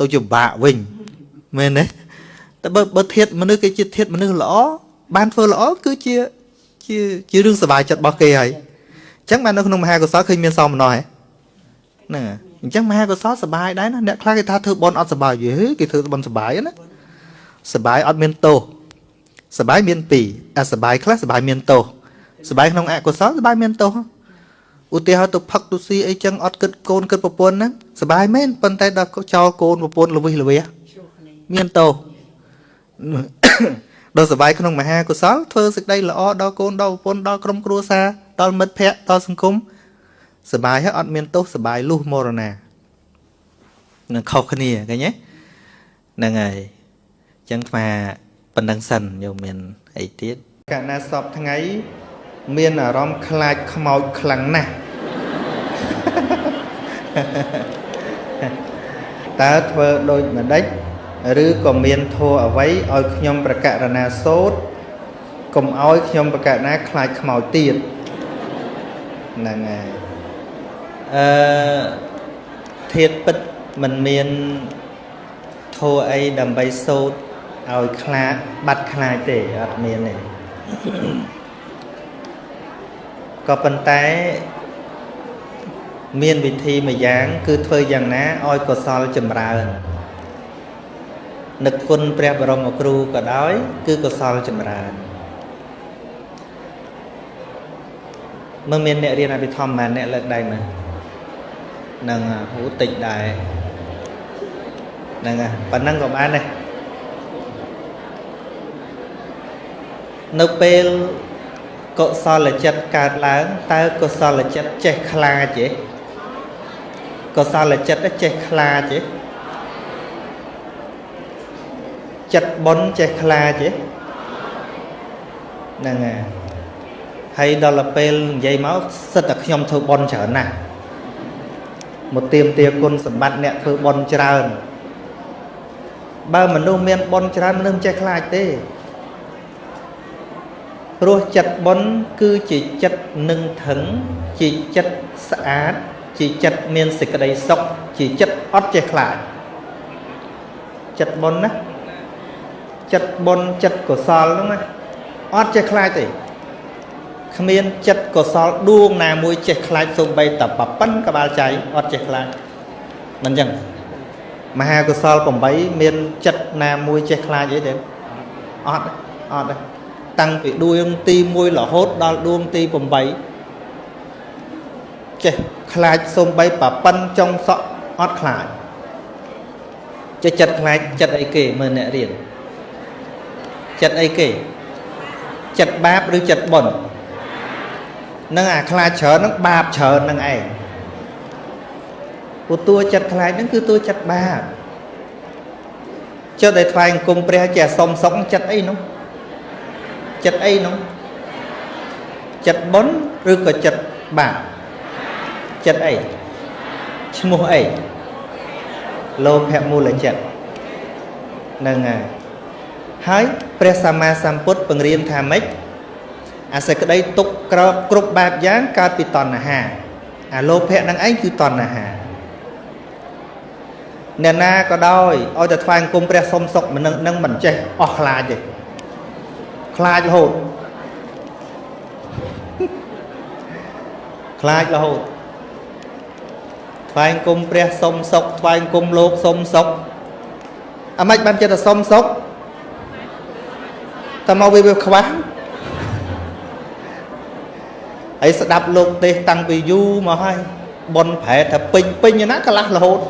ទៅជាបាក់វិញមែនទេតែបើធាតុមនុស្សគេជាធាតុមនុស្សល្អបានធ្វើល្អគឺជារឿងសុបាយចិត្តរបស់គេហើយអញ្ចឹងបាននៅក្នុងមហាកុសលឃើញមានសមណោះហ្នឹងអញ្ចឹងមហាកុសលសុបាយដែរណាអ្នកខ្លះគេថាធ្វើបុណ្យអត់សុបាយគេធ្វើបុណ្យសុបាយណាសុបាយអត់មានទោសសុបាយមាន2សុបាយខ្លះសុបាយមានទោសសុបាយក្នុងអកុសលសុបាយមានទោសឧទាហរណ៍ទៅផឹកទុស៊ីអីចឹងអត់គិតកូនគិតប្រពន្ធហ្នឹងសុបាយមែនប៉ុន្តែដល់ចោលកូនប្រពន្ធល្វីសល្វាមានទោសដល់សុបាយក្នុងមហាកុសលធ្វើសេចក្តីល្អដល់កូនដល់ប្រពន្ធដល់ក្រុមគ្រួសារដល់មិត្តភ័ក្តិដល់សង្គមសុបាយហើយអត់មានទោសសុបាយលុះមរណានឹងខុសគ្នាឃើញទេហ្នឹងហើយចឹងថាប៉ុណ្្នឹងសិនយកមានអីទៀតកាលណាសពថ្ងៃមានអារម្មណ៍ខ្លាចខ្មោចខ្លាំងណាស់តើធ្វើដូចម្ដេចឬក៏មានធម៌អ្វីឲ្យខ្ញុំប្រកាសណាសូត្រកុំឲ្យខ្ញុំប្រកាសណាខ្លាចខ្មោចទៀតហ្នឹងហើយធាតុពិតមិនមានធម៌អីដើម្បីសូត្រឲ្យខ្លាចបាត់ខ្លាចទេអត់មានទេក៏ប៉ុន្តែមានវិធីមួយយ៉ាងគឺធ្វើយ៉ាងណាឲ្យកុសលចម្រើននឹកគុណព្រះបរមគ្រូក៏ដោយគឺកុសលចម្រើនមើលមានអ្នករៀនអភិធម្មប៉ុន្មានអ្នកលើកដៃមកនឹងហូតិចដែរហ្នឹងប៉ុណ្ណឹងក៏បានដែរនៅពេលកុសលចិត្តកើតឡើងតើកុសលចិត្តចេះខ្លាចទេកុសលចិត្តចេះខ្លាចទេចិត្តបុណ្យចេះខ្លាចទេហ្នឹងហើយដល់ពេលនិយាយមកសិតតែខ្ញុំធ្វើបុណ្យច្រើនណាស់មកទៀមទាគុណសម្បត្តិអ្នកធ្វើបុណ្យច្រើនបើមនុស្សមានបុណ្យច្រើនមនុស្សចេះខ្លាចទេ รสจัดบนคือจิตจัดหนึ่งถึงจิตจัดสะอาดจิตจัดเมียนสิกระไดซอกจิตจัดอดเจคลายจัดบนนะจัดบนจัดกศลđúng khôngอดเจคลายติขมิ้นจัดกศลดวงนามวยเจคลายส่งไปตับปับปั้นกระบาลใจอดเจคลายมันยังมหากศลผมไปเมียนจัดนามวยเจคลายvậy đấyอดđấy tăng bị đuôi ông ti môi là hốt đó đuông ti bầm bấy chè khai xôm bay bà pan trong sọ ót khai chè chặt khai chặt ấy kể mà nè riêng chặt ấy kể chặt bápឬchặt bẩn nâng à khai chở nâng bạp chở nâng ấy của tôi chặt khai nâng cứ tôi chặt bạp cho để thoại cùng pre chè xôm sống chặt ấy nó chặt ấy nó chặt bón rồi có chặt bạc chặt ấy mua ấy lô hẹp mua lại chặt nâng à hái presama samput bằng riêng tham mấy à sẽ cái đây tục cướp bạc dáng cao bị toàn là hà à lô hẹp nâng ấy cứ toàn là hà nên na có đôi ôi thật phang cùng pre xôm sọc mà nâng mình chơi là gì khai là hồn khai là hồn phai cung pre sông sọc phai cung lốp sông sọc à mấy bạn chơi là sông sọc ta mau về khóa ấy sẽ đạp lục tê tăng vì du mà hay bon phải thật pin như nát cả là hồn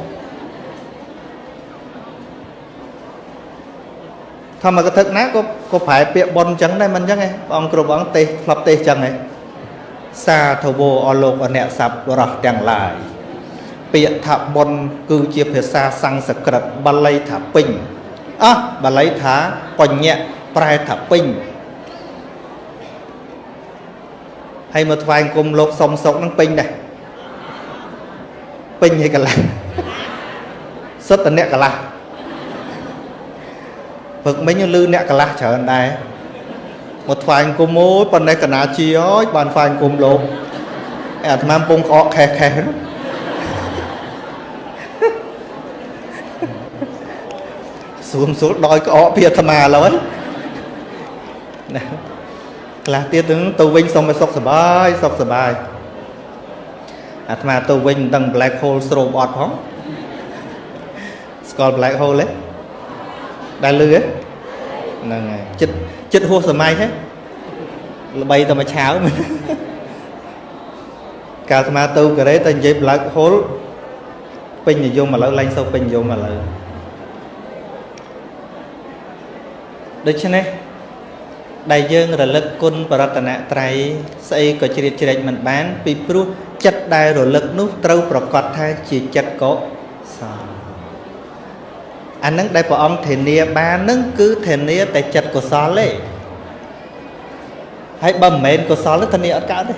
thầm mà cái thực nát có phải bịa bon trắng đây mình chắc nghe ông kêu bóng tê flop tê chẳng này xa thầu vô ở lục ở nẹt sập rồi chẳng lại bịa thả bon cứ chia phía xa sang sạc cật bà lấy thả pin bà lấy thả còn nhẹ prai thả pin hay một vài cùng lục sông sông năng pin này pin hay cả là rất là nẹt cả là vực mấy như lư nè cả lá trở đây một vài cô mối phần đây cả ná chi ối bàn vài cùng lộp à tham bông khó khe khe xuống đôi cái ó bia tham à lớn là tiết tướng tù vinh xong rồi sọc sờ bài à tham tù vinh tầng black hole strobe bọt phóng skull black hole đấy đại lư á chích hô sờ mai thế bay tao mà cháo mình cả mà tu cái đấy tên dây black hole pin thì vô mà lỡ lên sau pin vô mà lỡ được chưa này đại dương rồi lực côn và rát nạ trai xây có chỉ mình bán pi pru chất đai rồi lực nút trâu bọc thay chỉ chất có anh nâng đây của ông thề nia ba nâng cứ thề nia tại chặt của xó lệ hãy bầm mến của xó lệ thề nia ở cả đấy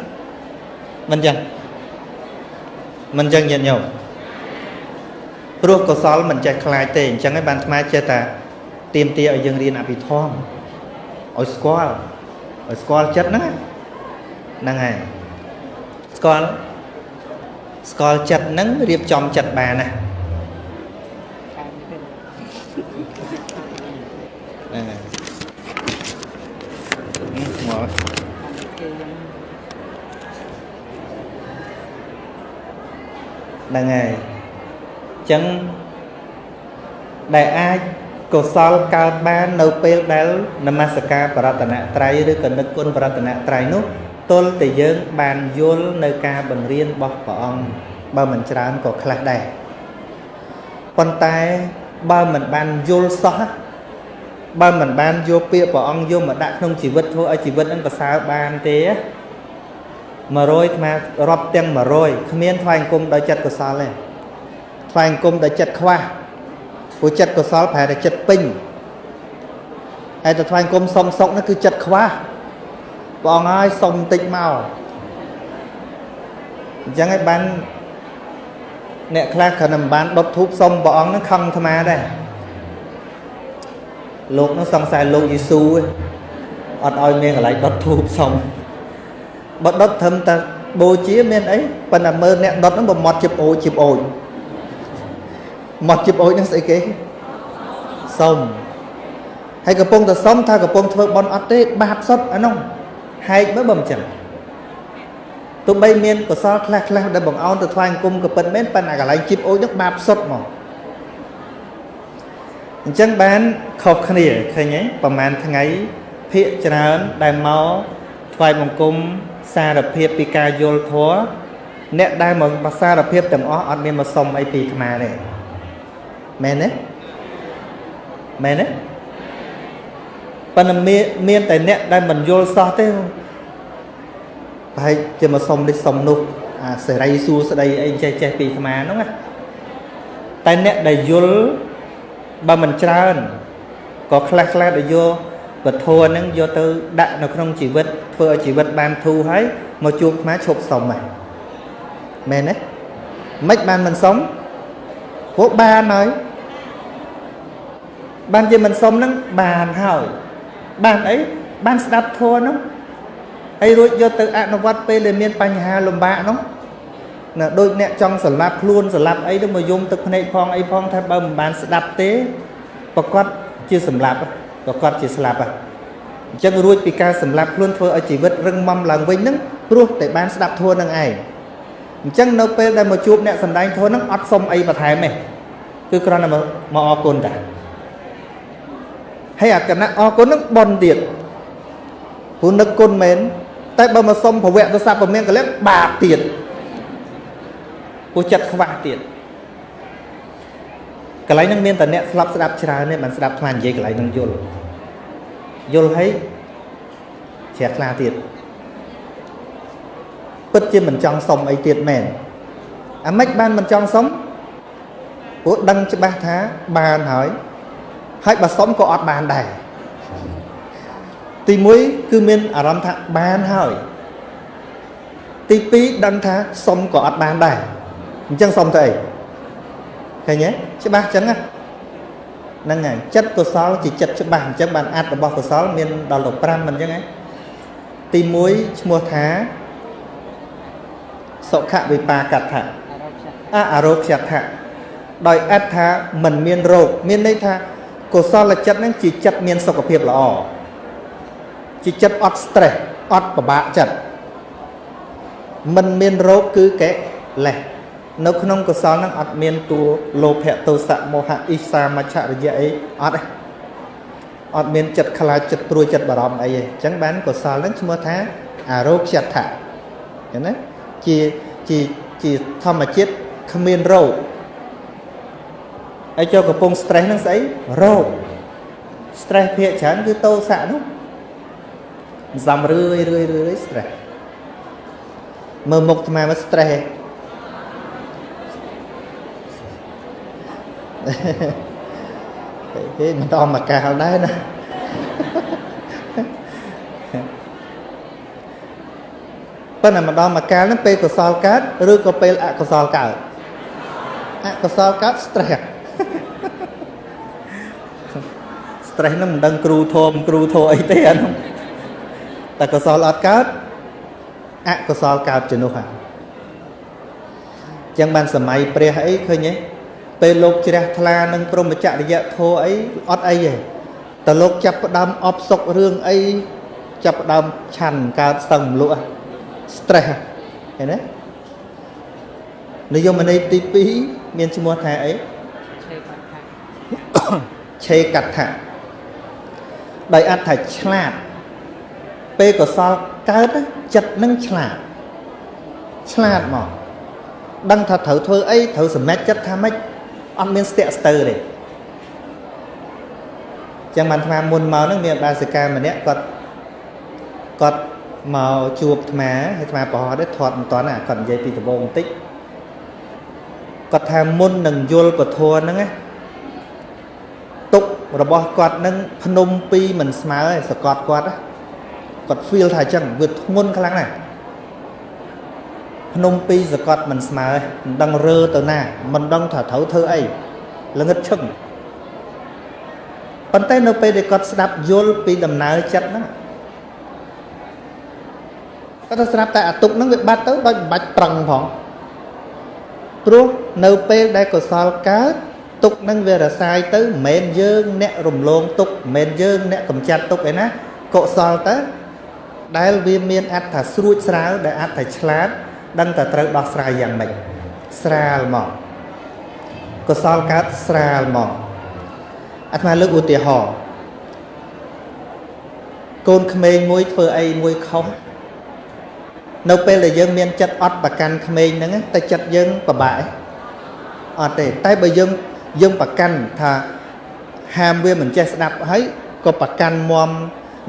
mình chẳng nhận nhau rồi của xó mình chạy khai tên chẳng ai bàn mai chơi ta tìm tia ở dương riêng bị thom ở squall chất nữa nâng này squall chất nâng riêng trong chặt bà nè ngày chẳng đại ai cổ sol cao ba nâu pel đal namasaka paratana traiឬក៏នឹកគុណ paratana ត្រៃនោះទល់តែយើងបានយល់នៅការបង្រៀនរបស់ព្រះអង្គបើមិនច្រើនក៏ខ្លះដែរប៉ុន្តែបើមិនបានយល់សោះបើមិនបានយកពាក្យព្រះអង្គយកមកដាក់ក្នុងជីវិតធ្វើឲ្យជីវិតនឹងប្រសើរបានទេ100ថ្មរាប់ទាំង100គ្មានថ្វាយអង្គមដោយចិត្តកុសលទេថ្វាយអង្គមដោយចិត្តខ្វះព្រោះចិត្តកុសលប្រហែលតែចិត្តពេញហើយតែថ្វាយអង្គមសុំសុកនោះគឺចិត្តខ្វះព្រះអង្គហើយសុំតិចមកអញ្ចឹងហើយបានអ្នកខ្លះគ្រាន់តែមិនបានដុតធូបសុំព្រះអង្គនឹងខឹងអាត្មាដែរលោកនោះសង្ស័យលោកយេស៊ូ អត់ឲ្យមានកន្លែងដុតធូបសុំបើដុតត្រឹមតែបូជាមានអីប៉ុន្តែមើលអ្នកដុតហ្នឹងបើមកជីបអូជីបអូមកជីបអូហ្នឹងស្អីគេសុំហើយកំពុងតែសុំថាកំពុងធ្វើបន់អត់ទេបាបសុទ្ធអានោះហែកមើលបើមិនចឹងទោះបីមានកុសលខ្លះដែលបង្អោនទៅថ្វាយអង្គមក៏ពិតមែនប៉ុន្តែកន្លែងជីបអូហ្នឹងបាបសុទ្ធហ្មងអញ្ចឹងបានខុសគ្នាឃើញទេប្រហែលថ្ងៃភាកច្រើនដែលមកថ្វាយបង្គំសារភាពពីការយល់ធម៌អ្នកដែលមកសារភាពទាំងអស់អត់មានមកសុំអីពីអាត្មាទេមែនទេមែនទេប៉ុន្តែមានតែអ្នកដែលមិនយល់សោះទេប្រហែលជាមកសុំនេះសុំនោះអាសេរីសួស្ដីអីចេះពីអាត្មាហ្នឹងណាតែអ្នកដែលយល់បើមិនច្រើនក៏ខ្លះដែលយកពធហ្នឹងយកទៅដាក់នៅក្នុងជីវិតធ្វើឲ្យជីវិតបានធូរហើយមកជួបអាត្មាឈប់សុំហ្នឹងមែនទេមិនបានមិនសុំព្រោះបានហើយបានជាមិនសុំហ្នឹងបានហើយបានអីបានស្ដាប់ធម៌ហ្នឹងហើយរួចយកទៅអនុវត្តពេលដែលមានបញ្ហាលំបាកហ្នឹងណាដូចអ្នកចង់សម្លាប់ខ្លួនសម្លាប់អីទៅមកយំទឹកភ្នែកផងអីផងថាបើមិនបានស្ដាប់ទេប្រកាសជាសម្លាប់ប្រកាសជាស្លាប់អញ្ចឹងរួចពីការសម្លាប់ខ្លួនធ្វើឲ្យជីវិតរឹងមាំឡើងវិញហ្នឹងព្រោះតែបានស្ដាប់ធម៌នឹងឯងអញ្ចឹងនៅពេលដែលមកជួបអ្នកសម្ដែងធម៌ហ្នឹងអត់សុំអីបន្ថែមទេគឺគ្រាន់តែមកអរគុណតាហើយអាគណៈអរគុណហ្នឹងបន់ទៀតព្រោះនឹកគុណមែនតែបើមកសុំភវៈទសពមានកលៈបាបទៀតព្រោះចិត្តខ្វះទៀតកន្លែងហ្នឹងមានតែអ្នកស្លាប់ស្ដាប់ច្រើនទេបានស្ដាប់ថ្មនិយាយកន្លែងហ្នឹងយល់ហើយជ្រះថ្លាទៀតពិតជាមិនចង់សុំអីទៀតមែនអាម៉េចបានមិនចង់សុំព្រោះដឹងច្បាស់ថាបានហើយបើសុំក៏អត់បានដែរទី1គឺមានអារម្មណ៍ថាបានហើយទី2ដឹងថាសុំក៏អត់បានដែរអញ្ចឹងសុំទៅអីឃើញទេច្បាស់អញ្ចឹងហ្នឹងហើយចិត្តកុសលជាចិត្តច្បាស់អញ្ចឹងបានអត្តរបស់កុសលមានដល់ទៅ5មិនអញ្ចឹងហ៎ទី1ឈ្មោះថាសុខវិបាកដ្ឋៈអរោគ្យដ្ឋៈដោយអត្ថថាមិនមានរោគមានន័យថាកុសលចិត្តហ្នឹងជាចិត្តមានសុខភាពល្អជាចិត្តអត់ stress អត់ពិបាកចិត្តមិនមានរោគគឺកិលេសនៅក្នុងកុសលហ្នឹងអត់មានតួលោភៈទោសៈមោហៈអ៊ីសាមច្ឆរិយៈអីអត់ទេអត់មានចិត្តខ្លាចចិត្តព្រួយចិត្តបារម្ភអីទេអញ្ចឹងបានកុសលហ្នឹងឈ្មោះថាអរោគ្យដ្ឋៈឃើញទេជាធម្មជាតិគ្មានរោគហើយចូលកំពុង stress ហ្នឹងស្អីរោគ stress ភាគច្រើនគឺទោសៈនោះសំរឿយ stress មើលមុខអាត្មាមក stress ហេមិនដល់មកកាលដែរណាប៉ុន្តែម្ដងមកកាលហ្នឹងពេលកុសលកើតឬក៏ពេលអកុសលកើតអកុសលកើត stress ហ្នឹងមិនដឹងគ្រូធមអីទេអានោះតែកុសលអត់កើតអកុសលកើតជំនួសហ្នឹងចឹងបានសម័យព្រះអីឃើញទេពេលលោកជ្រះថ្លានឹងព្រហ្មចរិយធម៌អីអត់អីទេតែលោកចាប់ផ្ដើមអបសុករឿងអីចាប់ផ្ដើមឆាន់កើតសឹងមលក់ stress ឃើញទេនិយមន័យទី2មានឈ្មោះថាអីឆេកដ្ឋៈដោយអត្ថថាឆ្លាតពេលកុសលកើតចិត្តនឹងឆ្លាតមកដឹងថាត្រូវធ្វើអីត្រូវសម្រេចចិត្តថាម៉េចអត់មានស្ទាក់ស្ទើរទេចឹងបានអាត្មាមុនមកហ្នឹងមានបាសិកាម្នាក់គាត់មកជួបអាត្មាហើយអាត្មាប្រហោះដែរធាត់មិនតាន់ណាគាត់និយាយពីដំបូងបន្តិចគាត់ថាមុននឹងយល់ពធហ្នឹងណាទុករបស់គាត់នឹងភ្នំពីរមិនស្មើឯសកត់គាត់ feel ថាអញ្ចឹងវាធ្ងន់ខ្លាំងណាស់ភ្នំពីរសកត់មិនស្មើមិនដឹងរើទៅណាមិនដឹងថាត្រូវធ្វើអីល្ងឹតឈឹងប៉ុន្តែនៅពេលដែលគាត់ស្ដាប់យល់ពីដំណើរចិត្តហ្នឹង ก็ต้องสนับแต่ตุกนั่งเวียบัดเต้โดยบัดปรังผ่องព្រោះនៅពេលដែលកុសលកើតទុកនឹងវារសាយទៅមិនមែនយើងអ្នករំលងទុកមិនមែនយើងអ្នកកំចាត់ទុកឯណាកុសលទៅដែលវាមានអត្ថស្រួចស្រាវដែលអត្ថឆ្លាតដឹងតែត្រូវដោះស្រាយយ៉ាងម៉េចស្រាលមកកុសលកើតស្រាលមកអាត្មាលើកឧទាហរណ៍កូនក្មេងមួយធ្វើអីមួយខុសនៅពេលដែលយើងមានចិត្តអត់ប្រកាន់ក្មេងហ្នឹងតែចិត្តយើងពិបាកអត់ទេតែបើយើងប្រកាន់ថាហាមវាមិនចេះស្ដាប់ហើយក៏ប្រកាន់មម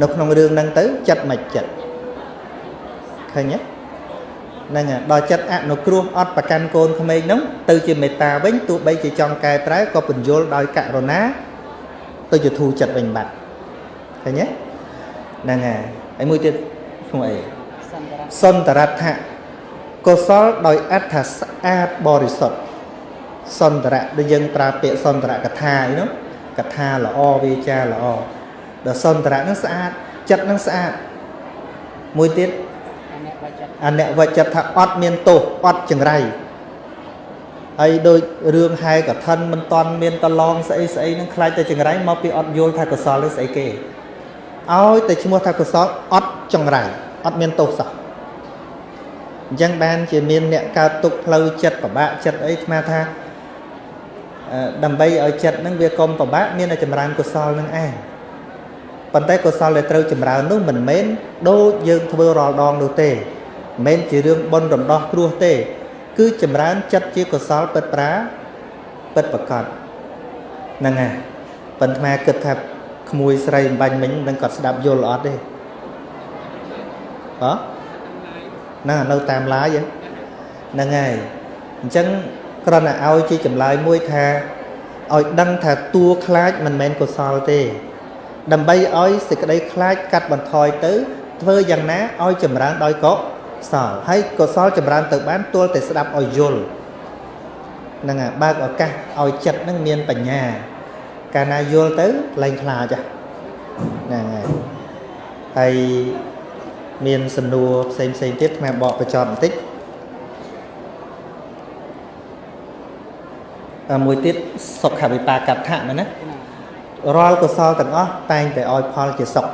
នៅក្នុងរឿងហ្នឹងទៅចិត្តមិនចិត្តឃើញទេហ្នឹងដល់ចិត្តអនុគ្រោះអត់ប្រកាន់កូនក្មេងហ្នឹងទៅជាមេត្តាវិញទោះបីជាចង់កែប្រែក៏បញ្យល់ដោយករុណាទៅជាធូរចិត្តវិញបាត់ឃើញទេហ្នឹងហើយមួយទៀតឈ្មោះអីសន្តរថៈកុសលដោយអត្ថស្អាតបរិសុទ្ធសន្តរៈដូចយើងប្រើពាក្យសន្តរកថាអីនោះកថាល្អវាចាល្អដល់សន្តរៈហ្នឹងស្អាតចិត្តហ្នឹងស្អាតមួយទៀតអនវចិត្តថាអត់មានទោសអត់ចង្រៃហើយដូចរឿងហែកឋិនមិនតន់មានតឡងស្អីហ្នឹងខ្លាចតែចង្រៃមកពីអត់យល់ថាកុសលនេះស្អីគេឲ្យតែឈ្មោះថាកុសលអត់ចង្រៃអត់មានទោសសោះអញ្ចឹងបានជាមានអ្នកកើតទុកផ្លូវចិត្តពិបាកចិត្តអីស្មានថាដើម្បីឲ្យចិត្តហ្នឹងវាកុំពិបាកមានតែចម្រើនកុសលហ្នឹងឯងប៉ុន្តែកុសលដែលត្រូវចម្រើននោះមិនមែនដូចយើងធ្វើរាល់ដងនោះទេមិនមែនជារឿងបុណ្យរំដោះគ្រោះទេគឺចម្រើនចិត្តជាកុសលពិតប្រាពិតប្រកបហ្នឹងហើយប៉ុន្តែគិតថាក្មួយស្រីអំបញ្ញមិញនឹងគាត់ស្ដាប់យល់អត់ទេហ៎ណានៅតាមឡាយហ្នឹងហើយអញ្ចឹងគ្រាន់តែឲ្យជាចម្លើយមួយថាឲ្យដឹងថាតួខ្លាចមិនមែនកុសលទេដើម្បីឲ្យសេចក្តីខ្លាចកាត់បន្ថយទៅធ្វើយ៉ាងណាឲ្យចម្រើនដោយកុសលហើយកុសលចម្រើនទៅបានទល់តែស្ដាប់ឲ្យយល់ហ្នឹងហើយបើកឱកាសឲ្យចិត្តហ្នឹងមានបញ្ញាកាលណាយល់ទៅលែងខ្លាចហ្នឹងហើយហើយមានសំណួរផ្សេងទៀតថ្មបកបញ្ចប់បន្តិចមួយទៀតសុខវិបាកដ្ឋៈមែនណារាល់កុសលទាំងអស់តែងតែឲ្យផលជាសុខ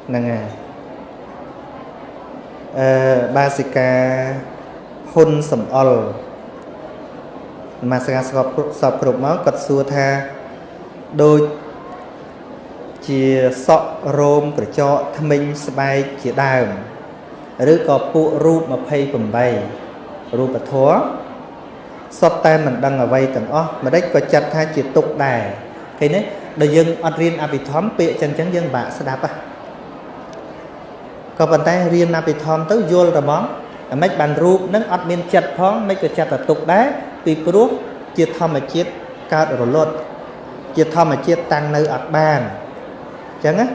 ហ្នឹងហើយបាសិកាហ៊ុនសំអល់មកស្កាសពគ្រប់មកគាត់សួរថាដូចជាសក់រោមក្រចកធ្មេញស្បែកជាដើមឬក៏ពួករូប28រូបធម៌សុទ្ធតែមិនដឹងអ្វីទាំងអស់ម្ដេចក៏ចាត់ថាជាទុក្ខដែរឃើញទេដល់យើងអត់រៀនអភិធម្មពាក្យចឹងយើងបាក់ស្ដាប់ក៏ប៉ុន្តែរៀនអភិធម្មទៅយល់តែហ្មងអាម៉េចបានរូបនឹងអត់មានចិត្តផងមិនក៏ចាត់តែទុក្ខដែរពីព្រោះជាធម្មជាតិកើតរលត់ជាធម្មជាតិតាំងនៅអត់បានអញ្ចឹងណា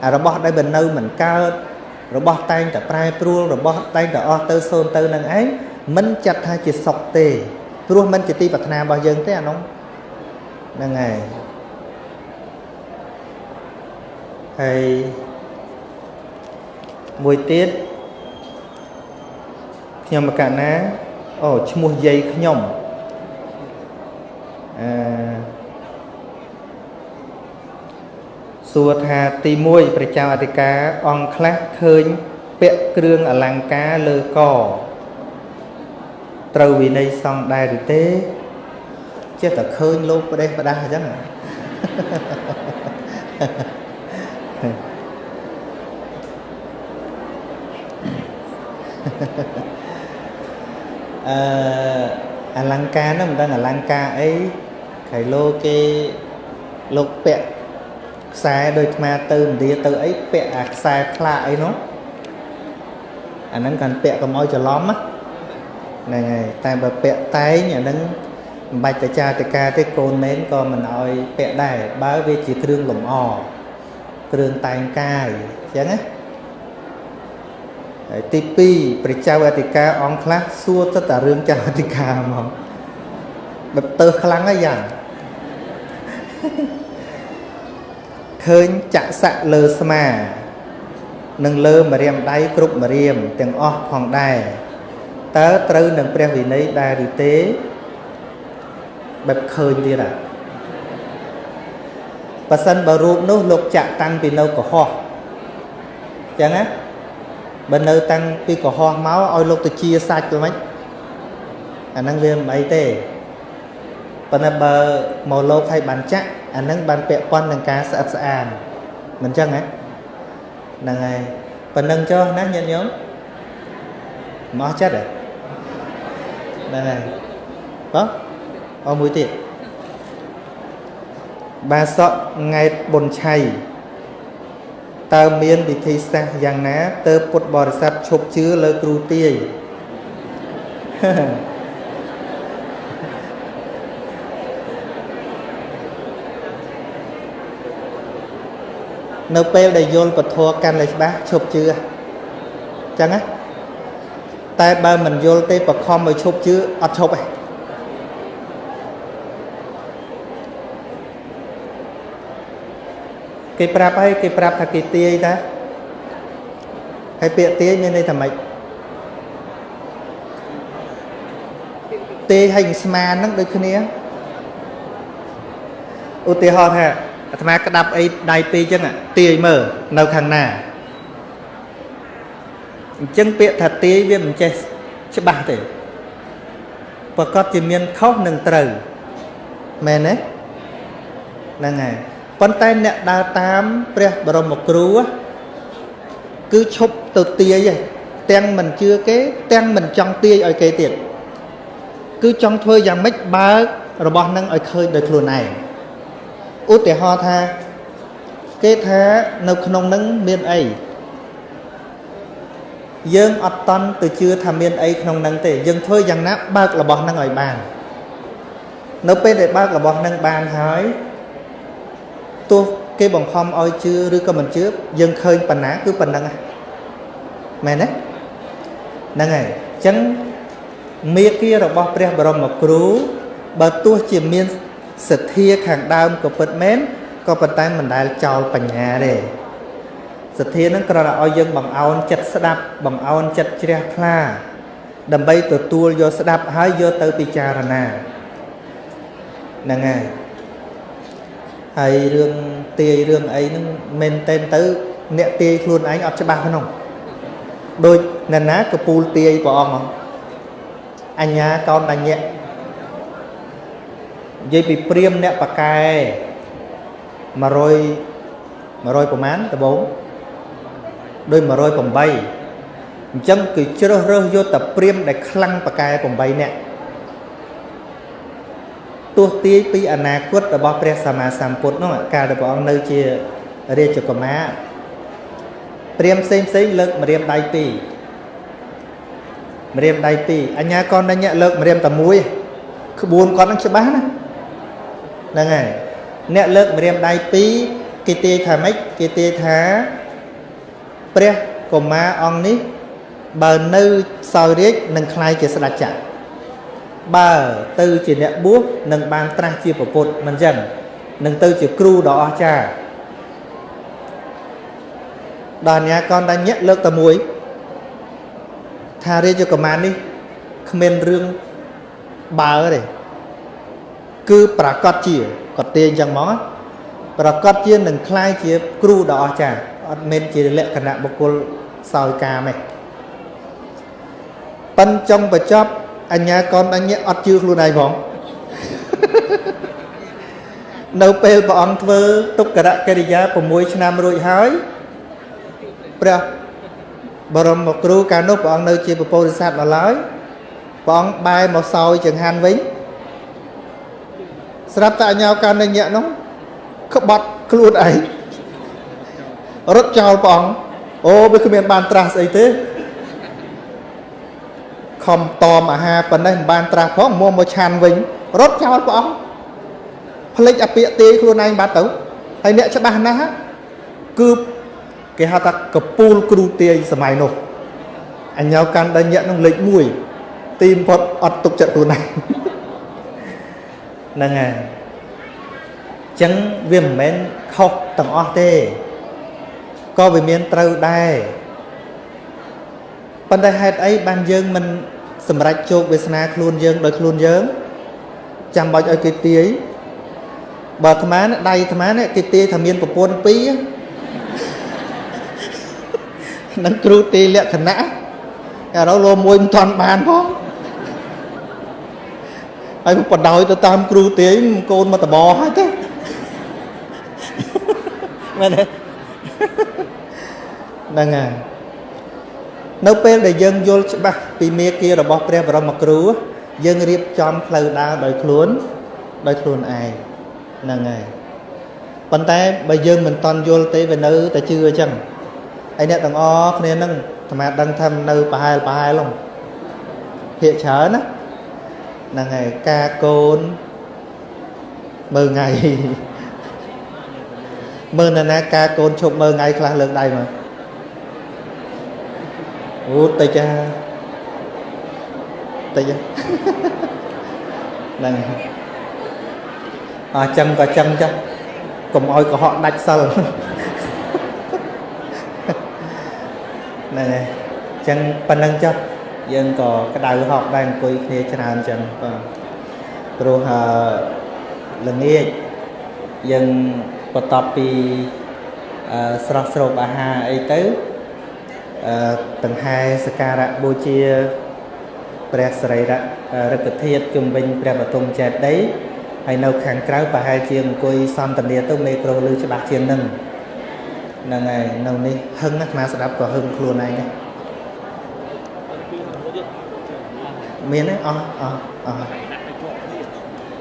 អារបស់ដែលបើនៅមិនកើតរបស់តែងតែប្រែប្រួលរបស់តែងតែអស់ទៅសូន្យទៅនឹងឯងមិនចាត់ថាជាសុខទេព្រោះមិនជាទីប្រាថ្នារបស់យើងទេអានោះហ្នឹងហើយមួយទៀតខ្ញុំមកកណាឈ្មោះយាយខ្ញុំសួរថាទី1ព្រះចៅអធិការអង្គខ្លះឃើញពាក់គ្រឿងអលង្ការលើកត្រូវវិន័យសង្ឃដែរឬទេចេះតែឃើញលោកប្រទេសប្រដាស់អញ្ចឹងអលង្ការហ្នឹងមិនដឹងអលង្ការអីខៃលោគេលោកពាក់ខ្សែដូចអាត្មាទៅឥណ្ឌាទៅអីពាក់អាខ្សែផ្លាកអីនោះអាហ្នឹងកាន់ពាក់កុំឲ្យច្រឡំណាហ្នឹងហើយតែបើពាក់តែងអាហ្នឹងមិនបាច់តែចាតិកាទេកូនមែនក៏មិនឲ្យពាក់ដែរបើវាជាគ្រឿងលម្អគ្រឿងតែងកាយអញ្ចឹងណាហើយទី2ព្រះចៅអធិការអង្គខ្លះសួរទៅតែរឿងចៅអធិការហ្មងបែបទៅខ្លាំងហើយយ៉ាងឃើញចាក់សាក់លើស្មា nâng lơ mà riêng đáy cục mà riêng tiếng óc hoàng đài tớ trừ nângព្រះវិន័យដែរឬទេបែបឃើញទៀតអាបើសិនបើរូបនោះលោកចាក់តាំងពីនៅកុហកចឹងណាបើនៅតាំងពីកុហកមកឲ្យលោកទៅជាសាច់ទៅមិនអាហ្នឹងវាមិនអីទេប៉ុន្តែបើមកលោកឲ្យបានចាក់អាហ្នឹងបានពាក់ព័ន្ធនឹងការស្អិតស្អានមិនចឹងហ៎ហ្នឹងហើយប៉ុណ្្នឹងចុះណាញាតិញោមមកចិត្តហ៎ហ្នឹងហើយបងអមួយទៀតបាសកង៉ែតបុនឆៃតើមានវិធីសាស្ត្រយ៉ាងណាទើបពុទ្ធបរិស័ទឈប់ជឿលើគ្រូទាយនៅពេលដែលយល់ពធកាន់តែច្បាស់ឈប់ជឿចឹងណាតែបើមិនយល់ទេបខំឲ្យឈប់ជឿអត់ឈប់ទេគេប្រាប់ហើយគេប្រាប់ថាគេទាយតាហើយពាក្យទាយមានន័យថាម៉េចទាយឲ្យស្មានហ្នឹងដូចគ្នាឧទាហរណ៍ថាអាត្មាក្តាប់អីដៃពីរចឹងទាយមើលនៅខាងណាអញ្ចឹងពាក្យថាទាយវាមិនចេះច្បាស់ទេប្រកបជាមានខុសនិងត្រូវមែនទេហ្នឹងហើយប៉ុន្តែអ្នកដើរតាមព្រះបរមគ្រូគឺឈប់ទៅទាយឯងទាំងមិនជឿគេទាំងមិនចង់ទាយឲ្យគេទៀតគឺចង់ធ្វើយ៉ាងម៉េចបើករបស់នឹងឲ្យឃើញដោយខ្លួនឯងឧទាហរណ៍ថាគេថានៅក្នុងនឹងមានអីយើងអត់តន់ទៅជឿថាមានអីក្នុងនឹងទេយើងធ្វើយ៉ាងណាបើករបស់នឹងឲ្យបាននៅពេលដែលបើករបស់នឹងបានហើយទោះគេបង្ខំឲ្យជឿឬក៏មិនជឿយើងឃើញប៉ុណ្ណាគឺប៉ុណ្ណឹងមែនទេហ្នឹងហើយអញ្ចឹងមេគារបស់ព្រះបរមគ្រូបើទោះជាមានសទ្ធាខាងដើមក៏ពិតមែនក៏ប៉ុន្តែមិនដែលចោលបញ្ញាទេសទ្ធានឹងគ្រាន់តែឲ្យយើងបង្អោនចិត្តស្ដាប់បង្អោនចិត្តជ្រះថ្លាដើម្បីទទួលយកស្ដាប់ហើយយកទៅពិចារណាហ្នឹងហើយរឿងទាយរឿងអីហ្នឹងមែនតែនទៅអ្នកទាយខ្លួនឯងអត់ច្បាស់ក្នុងដូចណាណាកពូលទាយព្រះអង្គអញ្ញាកោនដញ្ញៈនិយាយពីព្រាមអ្នកបកែ100ប្រមាណដបងដូច108អញ្ចឹងគឺជ្រើសរើសយកតែព្រាមដែលខ្លាំងបកែ8នាក់ទោះទាយពីអនាគតរបស់ព្រះសម្មាសម្ពុទ្ធនោះកាលដែលព្រះអង្គនៅជារាជកុមារព្រាមផ្សេងលើកម្រាមដៃពីរម្រាមដៃពីរអញ្ញាកនដញ្ញៈលើកម្រាមតែមួយក្បួនគាត់នឹងច្បាស់ណាហ្នឹងហើយអ្នកលើកម្រាមដៃពីរគេទាយថាម៉េចគេទាយថាព្រះកុមារអង្គនេះបើនៅសោយរាជនឹងក្លាយជាស្ដេចចក្របើទៅជាអ្នកបួសនឹងបានត្រាស់ជាពុទ្ធមិនចឹងនឹងទៅជាគ្រូដ៏អស្ចារ្យដល់អញ្ញាកនដញ្ញៈលើកតែមួយថារាជកុមារនេះគ្មានរឿងបើទេគឺប្រកាសជាគាត់ទាយអញ្ចឹងហ្មងប្រកាសជានឹងក្លាយជាគ្រូដ៏អស្ចារ្យអត់មែនជាលក្ខណៈបុគ្គលសោយកាមទេប៉ិនចុងបញ្ចប់អញ្ញាកនដញ្ញៈអត់ជឿខ្លួនឯងផងនៅពេលព្រះអង្គធ្វើទុក្ករកិរិយា6ឆ្នាំរួចហើយព្រះបរមគ្រូកាលនោះព្រះអង្គនៅជាពុទ្ធិស័តនៅឡើយព្រះអង្គបែរមកសោយចង្ហាន់វិញស្រាប់តែអញ្ញាកនដញ្ញៈនោះក្បត់ខ្លួនឯងរត់ចោលព្រះអង្គអូវាគ្មានបានត្រាស់ស្អីទេខំតមអាហារប៉ុណ្ណេះមិនបានត្រាស់ផងមកឆាន់វិញរត់ចោលព្រះអង្គផ្លេចអាពាកទាយខ្លួនឯងបាត់ទៅហើយអ្នកច្បាស់ណាស់គឺគេហៅថាកពូលគ្រូទាយសម័យនោះអញ្ញាកនដញ្ញៈនោះលេខ1ទីបំផុតអត់ទុកចិត្តខ្លួនឯងហ្នឹងហើយអញ្ចឹងវាមិនមែនខុសទាំងអស់ទេ có vì miền trâu đai vấn đề hết ấy ban dương mình sầm rạch chụp về sna luôn dương đôi luôn dương chăm bao nhiêu cái tía bà tham án đây tham án cái tía tham miên của quân pí nắng kêu tía lẹ khẩn nã à đó lo môi toàn bàn không anh còn đòi tôi tam kêu tía côn mà tờ bò hết thế nè nè nếu bên để dân vô bác vì mẹ kia là bọc ra vào một cứu dân riêng chom khâu đau đôi luôn ai nè ngày bàn tay bây giờ mình toàn vô tới về nơi ta chưa chăng anh nè thằng o nên nâng mà đang thăm nơi bà hai luôn hiện chớ đó nè ngày ca côn mơ ngày mơ nè ca côn chụp mơ ngày khá lượng đây mà út tay cha này à chân có chân chứ cùng ôi của họ đạch sờ này chân pan nâng chứ dân có cái đào họ đang coi kia chân nào chân rồi lần nghe dân có tập đi sro bà hà ấy tới tầng 2 Sakara bố chia Presrai đã rất là thiết chung bình Prebatum chết đấy hay nấu kháng cáo và hai chiên côi son tầm địa tôi mê pro lưu cho bác chiên nâng là ngày nấu đi hưng nắc má sẽ đáp có hưng luôn này nhé miền ấy